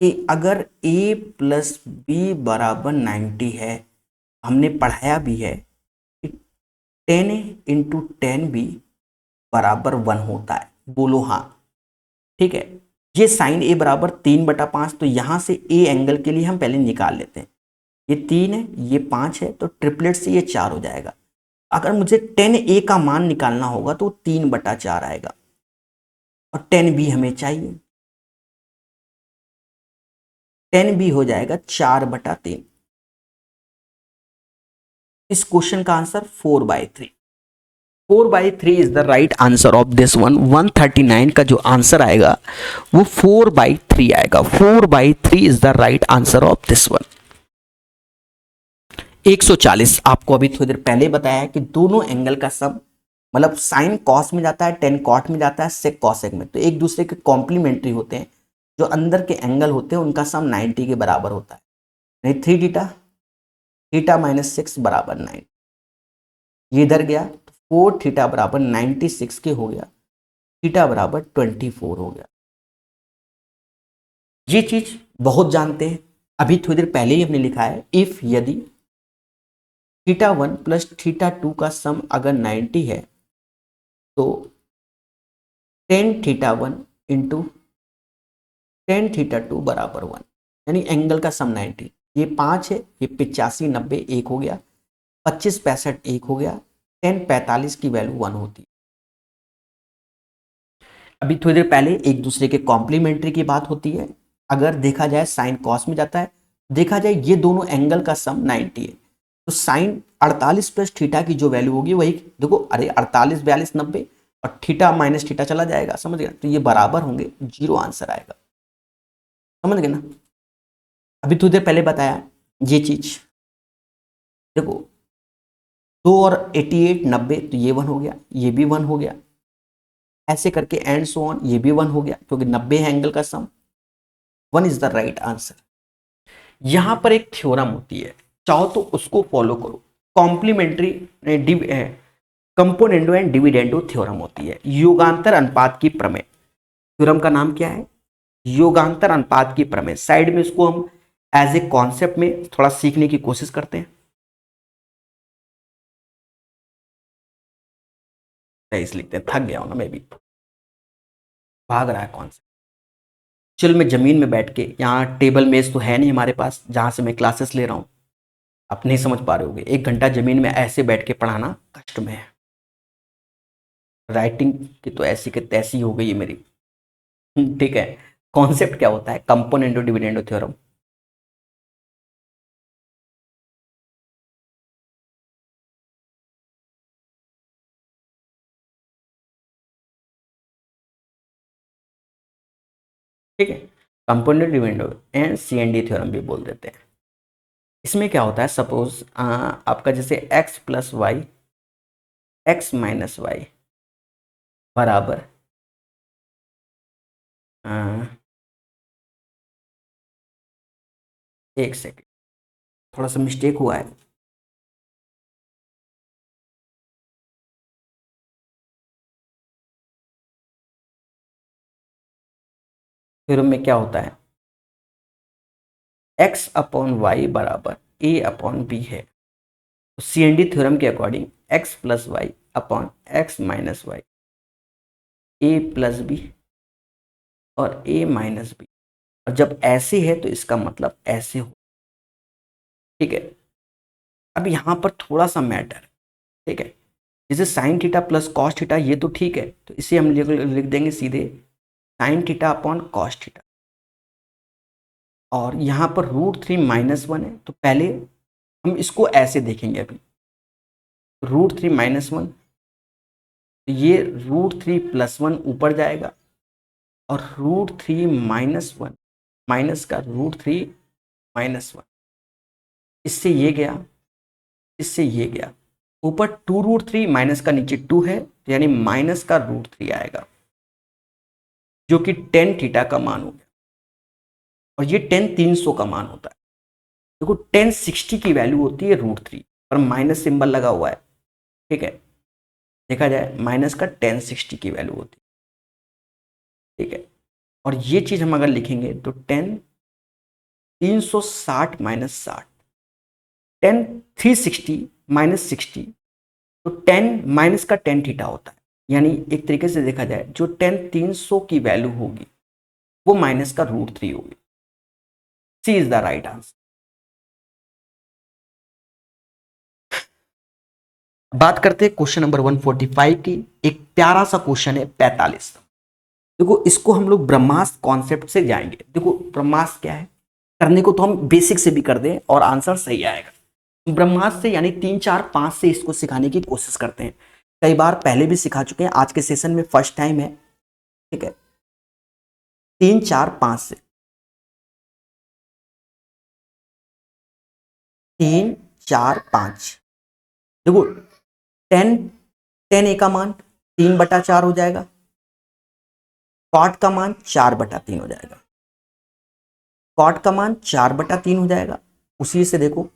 कि अगर a प्लस बी बराबर 90 है, हमने पढ़ाया भी है कि 10 ए इंटू 10 बी बराबर 1 होता है, बोलो हाँ। ठीक है, ये साइन ए बराबर 3/5, तो यहां से ए एंगल के लिए हम पहले निकाल लेते हैं, ये 3 है, ये 5 है, तो ट्रिपलेट से ये 4 हो जाएगा। अगर मुझे 10 ए का मान निकालना होगा तो 3/4 आएगा, और 10 बी हमें चाहिए, 10 बी हो जाएगा 4/3। इस क्वेश्चन का answer 4/3। 4/3 is the right answer of this one. 139 का जो आंसर आएगा वो 4/3 आएगा। 4/3 is the right answer of this one. 140 आपको अभी थोड़ी देर पहले बताया कि दोनों एंगल का सम, मतलब साइन कॉस में जाता है, टेन कॉट में जाता है, सेक कॉसेक में, तो एक दूसरे के कॉम्प्लीमेंट्री होते हैं। जो अंदर के एंगल होते हैं उनका सम 90 के बराबर होता है, नहीं 3 थीटा, थीटा माइनस 6 बराबर 9, ये इधर गया तो 4 थीटा बराबर 96 के हो गया, थीटा बराबर 24 हो गया। ये चीज बहुत जानते हैं, अभी थोड़ी देर पहले ही हमने लिखा है, इफ यदि थीटा 1 प्लस थीटा 2 का सम अगर 90 है, तो tan theta 1 into tan theta 2 बराबर 1, यानी एंगल का सम 90। ये 5 है, ये 85 90 एक हो गया, 25 65 एक हो गया, 10 45 की वैल्यू 1 होती है। अभी थोड़ी देर पहले एक दूसरे के कॉम्प्लीमेंट्री की बात होती है। अगर देखा जाए साइन कॉस में जाता है, देखा जाए ये दोनों एंगल का सम 90 है, तो साइन 48 प्लस थीटा की जो वैल्यू होगी वही देखो, अरे 48 42 90, और थीटा माइनस थीटा चला जाएगा, समझ गया, तो ये बराबर होंगे, 0 आंसर आएगा। समझ गए ना, अभी थोड़ी देर पहले बताया ये चीज। देखो 2 और 88 90, तो ये 1 हो गया, ये भी 1 हो गया, ऐसे करके एंड सो ऑन, ये भी 1 हो गया, क्योंकि 90 है एंगल का सम। 1 इज द राइट आंसर। यहां पर एक थ्योरम होती है, चाहो तो उसको फॉलो करो, complementary componendo and dividendo theorem होती है, योगांतर अनुपात की प्रमेय। थ्योरम का नाम क्या है, योगांतर अनुपात की प्रमेय। साइड में इसको हम एज ए कॉन्सेप्ट में थोड़ा सीखने की कोशिश करते हैं। तेईस लिखते हैं, थक गया हूं ना मैं भी, भाग रहा है कॉन्सेप्ट। चल मैं जमीन में बैठ के, यहाँ टेबल मेज तो है नहीं हमारे पास जहां से मैं क्लासेस ले रहा हूं, आप नहीं समझ पा रहे होगे, 1 घंटा जमीन में ऐसे बैठ के पढ़ाना कष्ट में है। राइटिंग की तो ऐसी की तैसी हो गई है मेरी। ठीक है, कॉन्सेप्ट क्या होता है, कंपोनेंडो डिविडेंडो थ्योरम। ठीक है, component dividendo and CND theorem भी बोल देते हैं। इसमें क्या होता है, सपोज आपका जैसे x plus Y, X minus Y बराबर एक सेकेंड, थोड़ा सा मिस्टेक हुआ है। थ्योरम में क्या होता है, x अपॉन वाई बराबर a अपॉन बी है। तो CND थ्योरम के according x plus Y upon X minus Y, A plus B और a माइनस बी। और जब ऐसे है तो इसका मतलब ऐसे हो। ठीक है, अब यहां पर थोड़ा सा मैटर, ठीक है, जैसे sine theta plus cos theta ये तो ठीक है, तो इसे हम लिख देंगे सीधे sine theta upon cos theta. और यहां पर √3 - 1 है, तो पहले हम इसको ऐसे देखेंगे। अभी √3 - 1, तो ये √3 + 1 ऊपर जाएगा और √3 - 1 माइनस का √3 - 1, इससे ये गया, इससे ये गया, ऊपर 2√3 माइनस का नीचे 2 है, तो यानी माइनस का √3 आएगा, जो कि टेन थीटा का मान हो गया। और ये टेन 300 का मान होता है। देखो टेन 60 की वैल्यू होती है √3 और माइनस सिंबल लगा हुआ है। ठीक है, देखा जाए माइनस का टेन 60 की वैल्यू होती है। ठीक है, और ये चीज हम अगर लिखेंगे तो टेन 360 - 60, टेन 360 - 60, तो टेन माइनस का टेन थीटा होता है। यानी एक तरीके से देखा जाए जो टेन 300 की वैल्यू होगी वो माइनस का √3 होगी। सी इज द राइट आंसर। बात करते हैं क्वेश्चन नंबर 145 की। एक प्यारा सा क्वेश्चन है 45। देखो इसको हम लोग ब्रह्मास्त्र कॉन्सेप्ट से जाएंगे। देखो ब्रह्मास्त्र क्या है, करने को तो हम बेसिक से भी कर दें और आंसर सही आएगा। ब्रह्मास्त्र से यानी 3 4 5 से इसको सिखाने की कोशिश करते हैं। कई बार पहले भी सिखा चुके हैं, आज के सेशन में फर्स्ट टाइम है। ठीक है, 3 4 5 से, 3 4 5। देखो टेन, टेन ए का मान 3/4 हो जाएगा, कॉट का मान 4/3 हो जाएगा, कॉट का मान 4/3 हो जाएगा। उसी से देखो,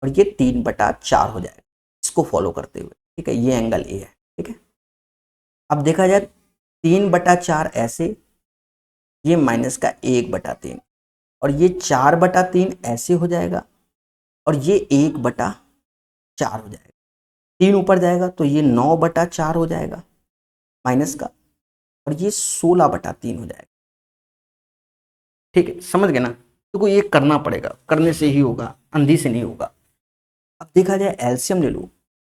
और ये 3/4 हो जाएगा, इसको फॉलो करते हुए। ठीक है, ये एंगल ए है। ठीक है, अब देखा जाए 3/4 ऐसे, ये माइनस का 1/3, और ये 4/3 ऐसे हो जाएगा, और ये 1/4 हो जाएगा। 3 ऊपर जाएगा तो ये 9/4 हो जाएगा माइनस का, और ये 16/3 हो जाएगा। ठीक है, समझ गए ना। तो ये करना पड़ेगा, करने से ही होगा, अंधी से नहीं होगा। अब देखा जाए एलसीएम ले लो,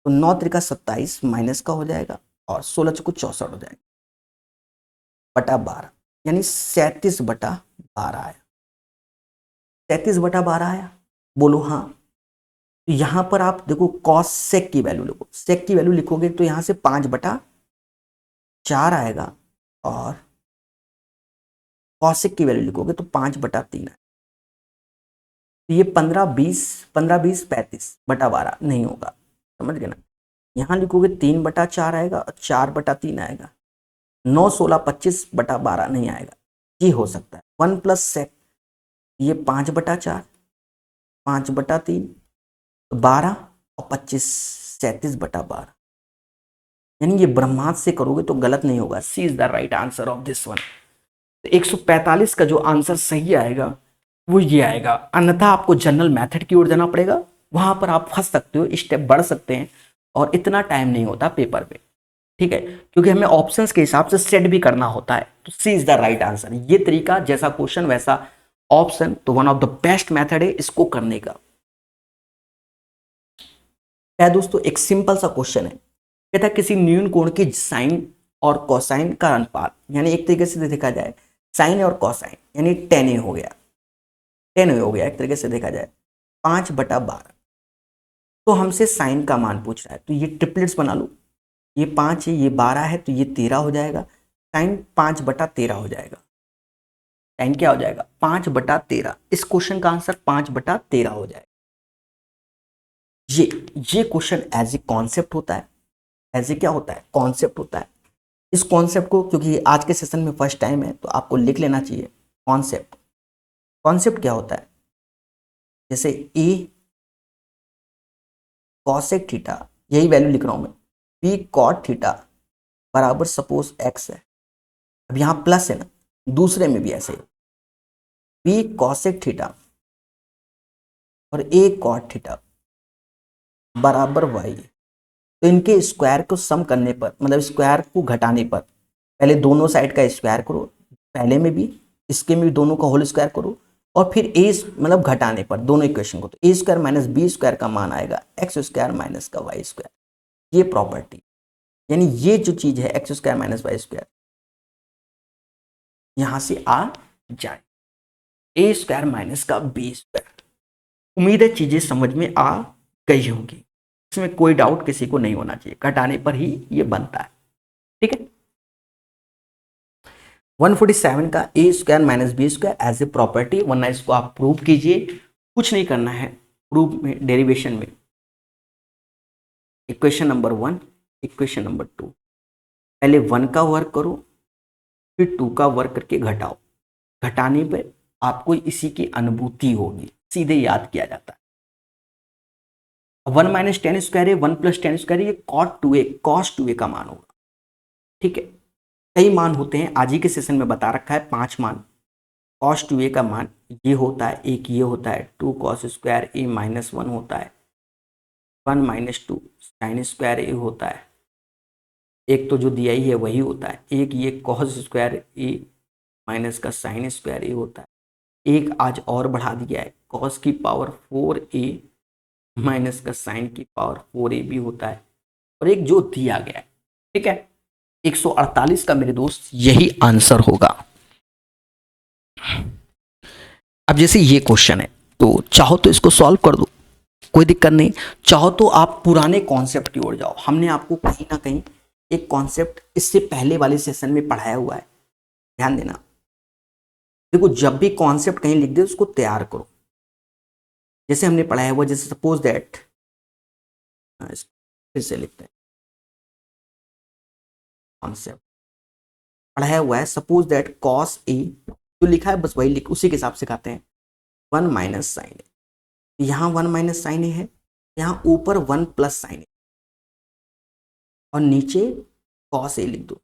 तो 9 त्रिका 27 माइनस का हो जाएगा, और 16 चौको 64 हो जाएगा बटा 12, यानी 37/12 आया। 37/12 आया, बोलो हाँ। तो यहां पर आप देखो कॉस सेक की वैल्यू लिखो, सेक की वैल्यू लिखोगे तो यहां से 5/4 आएगा, और कॉसेक की वैल्यू लिखोगे तो 5/3 आएगा। तो ये 15 20 नहीं होगा, समझ गए ना। यहां लिखोगे 3/4 आएगा और 4/3 आएगा, 9 16 25/12 नहीं आएगा। ये हो सकता है 1 + सेक, ये 5/4, 5/3, 12 और 25, 37/12। यानी ये ब्रह्मास्त्र से करोगे तो गलत नहीं होगा। C is the right answer of this one. तो 145 का जो आंसर सही आएगा वो ये आएगा, अन्यथा आपको जनरल मेथड की ओर जाना पड़ेगा। वहां पर आप फंस सकते हो, स्टेप बढ़ सकते हैं, और इतना टाइम नहीं होता पेपर पे। ठीक है, क्योंकि हमें ऑप्शंस के हिसाब से सेट भी करना होता है। तो C is the right answer. ये तरीका, जैसा क्वेश्चन वैसा ऑप्शन, तो one of the best method है इसको करने का। क्या दोस्तों, एक सिंपल सा क्वेश्चन है, कहता है किसी न्यून कोण की साइन और कोसाइन का अनुपात, यानी एक तरीके से देखा जाए साइन और कोसाइन, यानी टेन ए हो गया, टेन ए हो गया एक तरीके से देखा जाए 5/12। तो हमसे साइन का मान पूछ रहा है, तो ये ट्रिपलेट्स बना लो, ये 5 है, ये 12 है, तो ये 13 हो जाएगा। साइन 5/13 हो जाएगा। साइन क्या हो जाएगा, 5/13। इस क्वेश्चन का आंसर 5/13 हो जाएगा। ये क्वेश्चन एज ए कॉन्सेप्ट होता है, एज ए क्या होता है, कॉन्सेप्ट होता है। इस कॉन्सेप्ट को, क्योंकि आज के सेशन में फर्स्ट टाइम है, तो आपको लिख लेना चाहिए कॉन्सेप्ट। कॉन्सेप्ट क्या होता है, जैसे ए कॉसेक थीटा, यही वैल्यू लिख रहा हूं मैं, पी कॉट थीटा बराबर सपोज एक्स है। अब यहां प्लस है ना, दूसरे में भी ऐसे पी कॉसेक थीटा और ए कॉट थीटा बराबर वाई। तो इनके स्क्वायर को सम करने पर, मतलब स्क्वायर को घटाने पर, पहले दोनों साइड का स्क्वायर करो, पहले में भी इसके में भी दोनों का होल स्क्वायर करो, और फिर ए मतलब घटाने पर दोनों इक्वेशन को, तो A square minus B square का मान आएगा एक्स स्क्वायर माइनस का वाई स्क्वायर। ये प्रॉपर्टी, यानी ये जो चीज है X square minus Y square, यहां से आ जाए ए स्क्वायर माइनस का बी स्क्वायर। उम्मीद है चीजें समझ में आ गई होंगी, इसमें कोई डाउट किसी को नहीं होना चाहिए, घटाने पर ही ये बनता है। ठीक है, 147 का A square minus B square as a property, वरना इसको आप प्रूव कीजिए, कुछ नहीं करना है प्रूफ में, डेरिवेशन में। इक्वेशन नंबर 1, इक्वेशन नंबर 2, पहले 1 का वर्क करो, फिर 2 का वर्क करके घटाओ, घटाने पे आपको इसी की अनुभूति होगी, सीधे याद किया जाता है। 1 माइनस टेन स्क्वायर है, 1 प्लस टेन स्क्वायर है, ये कॉट 2a कॉस 2a का मान होगा। ठीक है, कई मान होते हैं, आज ही के सेशन में बता रखा है 5 मान। कॉस 2a का मान ये होता है, एक ये होता है 2 कॉस स्क्वायर ए माइनस 1 होता है, 1 माइनस 2 साइन स्क्वायर ए होता है, एक तो जो दिया ही है वही होता है, एक ये कॉस स्क्वायर ए माइनस का साइन स्क्वायर ए होता है, एक आज और बढ़ा दिया है कॉस की पावर 4a माइनस का साइन की पावर 4a भी होता है, और एक जो दिया गया है। ठीक है, 148 का मेरे दोस्त यही आंसर होगा। अब जैसे ये क्वेश्चन है, तो चाहो तो इसको सॉल्व कर दो, कोई दिक्कत नहीं, चाहो तो आप पुराने कॉन्सेप्ट की ओर जाओ। हमने आपको कहीं ना कहीं एक कॉन्सेप्ट इससे पहले वाले सेशन में पढ़ाया हुआ है, ध्यान देना। देखो, जब भी कॉन्सेप्ट कहीं लिख दे उसको तैयार करो, जैसे हमने पढ़ाया हुआ, जैसे सपोज दैट, फिर से लिखते हैं, कॉन्सेप्ट पढ़ाया हुआ है, सपोज दैट कॉस ए, जो लिखा है बस वही लिख, उसी के हिसाब से खाते हैं, 1 माइनस साइन ए, यहाँ 1 माइनस साइन ए है, यहाँ ऊपर 1 प्लस साइन ए, और नीचे कॉस ए लिख दो।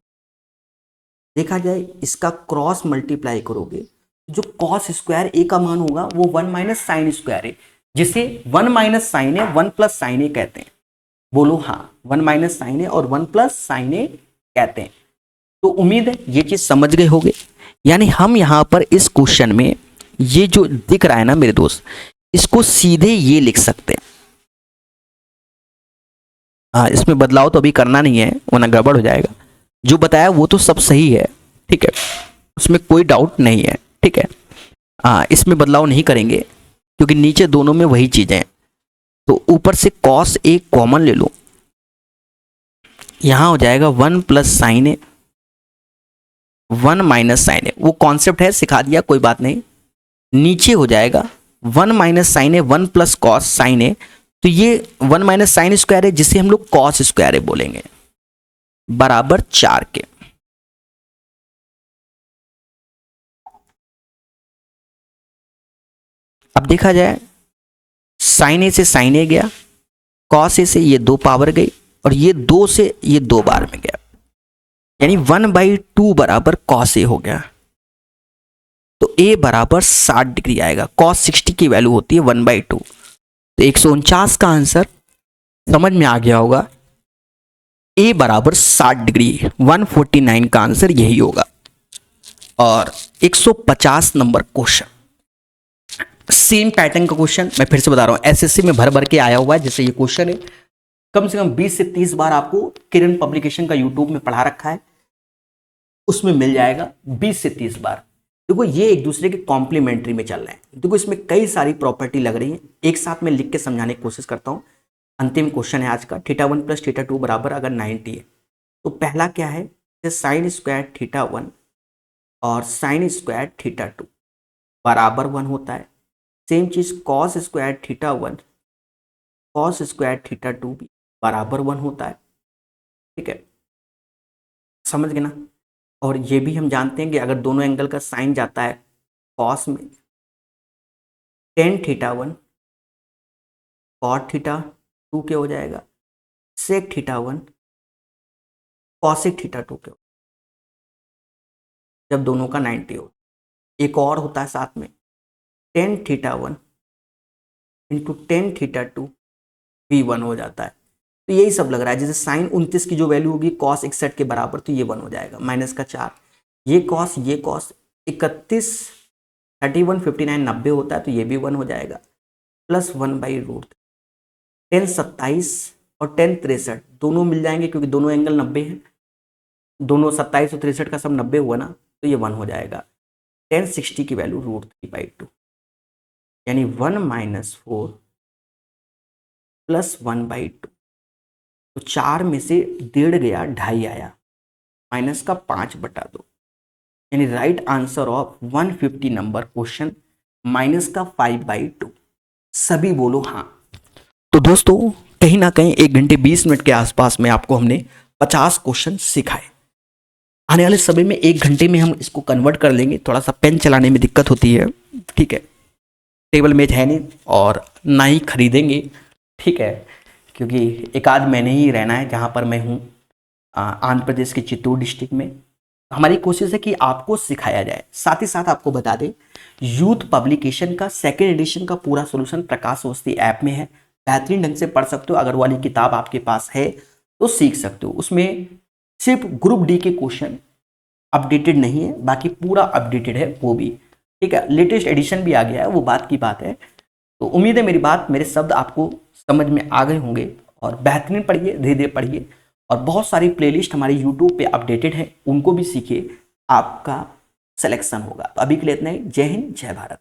देखा जाए इसका क्रॉस मल्टीप्लाई करोगे, जो कॉस स्क्वायर ए का मान होगा वो 1 माइनस साइन स्क्वायर ए, जिसे 1 माइनस साइन ए 1 प्लस साइन ए कहते हैं। बोलो हाँ, 1 माइनस साइन ए और 1 प्लस साइन ए कहते हैं। तो उम्मीद है ये चीज समझ गए होंगे। यानी हम यहां पर इस क्वेश्चन में ये जो दिख रहा है ना मेरे दोस्त, इसको सीधे ये लिख सकते हैं। हाँ, इसमें बदलाव तो अभी करना नहीं है वरना गड़बड़ हो जाएगा, जो बताया वो तो सब सही है। ठीक है, उसमें कोई डाउट नहीं है। ठीक है, हाँ, इसमें बदलाव नहीं करेंगे क्योंकि नीचे दोनों में वही चीजें हैं। तो ऊपर से कॉस ए कॉमन ले लो, यहां हो जाएगा 1 प्लस साइन ए 1 माइनस साइन ए, वो कॉन्सेप्ट है सिखा दिया, कोई बात नहीं। नीचे हो जाएगा 1 माइनस साइन ए 1 प्लस कॉस साइन ए, तो ये 1 माइनस साइन स्क्वायर है जिसे हम लोग कॉस स्क्वायर बोलेंगे, बराबर 4 के। अब देखा जाए, साइन ए से साइन ए गया, कॉस ए से ये 2 पावर गई, और ये 2 से ये 2 बार में गया, यानी 1/2 बराबर कॉस ए हो गया। तो ए बराबर 60 डिग्री आएगा, कॉस 60 की वैल्यू होती है 1/2। तो 149 का आंसर समझ में आ गया होगा, ए बराबर 60 डिग्री, 149 का आंसर यही होगा। और 150 नंबर क्वेश्चन, सेम पैटर्न का क्वेश्चन, मैं फिर से बता रहा हूं, एसएससी में भर भर के आया हुआ है। जैसे ये क्वेश्चन है, कम से कम 20 से 30 बार आपको किरण पब्लिकेशन का यूट्यूब में पढ़ा रखा है, उसमें मिल जाएगा 20 से 30 बार। देखो, ये एक दूसरे के कॉम्प्लीमेंट्री में चल रहे हैं। देखो, इसमें कई सारी प्रॉपर्टी लग रही है, एक साथ में लिख के समझाने की कोशिश करता हूं। अंतिम क्वेश्चन है आज का, θ1 प्लस θ2 बराबर अगर 90 है, तो पहला क्या है, साइन स्क्वायर θ1 और साइन स्क्वायर θ2 बराबर 1 होता है। सेम चीज कॉस स्क्वायर θ1 कॉस स्क्वायर θ2 भी बराबर 1 होता है। ठीक है, समझ गए ना। और ये भी हम जानते हैं कि अगर दोनों एंगल का साइन जाता है कॉस में, tan θ1 कॉट थीटा 2 के हो जाएगा, सेक थीटा 1 कॉसेक थीटा 2 के हो, जब दोनों का 90 हो। एक और होता है साथ में tan theta 1 into tan theta 2 V1 हो जाता है। तो यही सब लग रहा है, जैसे साइन 29 की जो वैल्यू होगी कॉस 61 के बराबर, तो ये 1 हो जाएगा, माइनस का 4, ये कॉस 31 31 59 90 होता है, तो ये भी 1 हो जाएगा, प्लस 1/√, 10 27 और 10 63 दोनों मिल जाएंगे क्योंकि दोनों एंगल 90 हैं, दोनों 27 और 63 का सब 90 हुआ ना, तो ये 1 हो जाएगा। 10 60 की वैल्यू √3/2, यानी 1 - 4 प्लस 1/2, तो 4 में से 1.5 गया, 2.5 आया, माइनस का 5/2, यानी right answer of 150 number question minus का 5/2। सभी बोलो हाँ। तो दोस्तों कहीं ना कहीं 1 घंटे 20 मिनट के आसपास में आपको हमने 50 क्वेश्चन सिखाए। आने वाले समय में 1 घंटे में हम इसको कन्वर्ट कर लेंगे, थोड़ा सा पेन चलाने में दिक्कत होती है, ठीक है, टेबल मेज है नहीं और ना ही खरीदेंगे, ठीक है, क्योंकि एक आध महीने ही रहना है जहाँ पर मैं हूँ, आंध्र प्रदेश के चित्तूर डिस्ट्रिक्ट में। हमारी कोशिश है कि आपको सिखाया जाए। साथ ही साथ आपको बता दें, यूथ पब्लिकेशन का 2nd एडिशन का पूरा सोल्यूशन प्रकाश अवस्थी ऐप में है, बेहतरीन ढंग से पढ़ सकते हो। अगर वाली किताब आपके पास है तो सीख सकते हो। उसमें सिर्फ ग्रुप डी के क्वेश्चन अपडेटेड नहीं है, बाकी पूरा अपडेटेड है वो भी, ठीक है, लेटेस्ट एडिशन भी आ गया है, वो बात की बात है। तो उम्मीद है मेरी बात, मेरे शब्द आपको समझ में आ गए होंगे, और बेहतरीन पढ़िए, धीरे धीरे पढ़िए, और बहुत सारी प्लेलिस्ट हमारी यूट्यूब पे अपडेटेड है, उनको भी सीखिए, आपका सिलेक्शन होगा। तो अभी के लिए इतना ही। जय हिंद, जय भारत।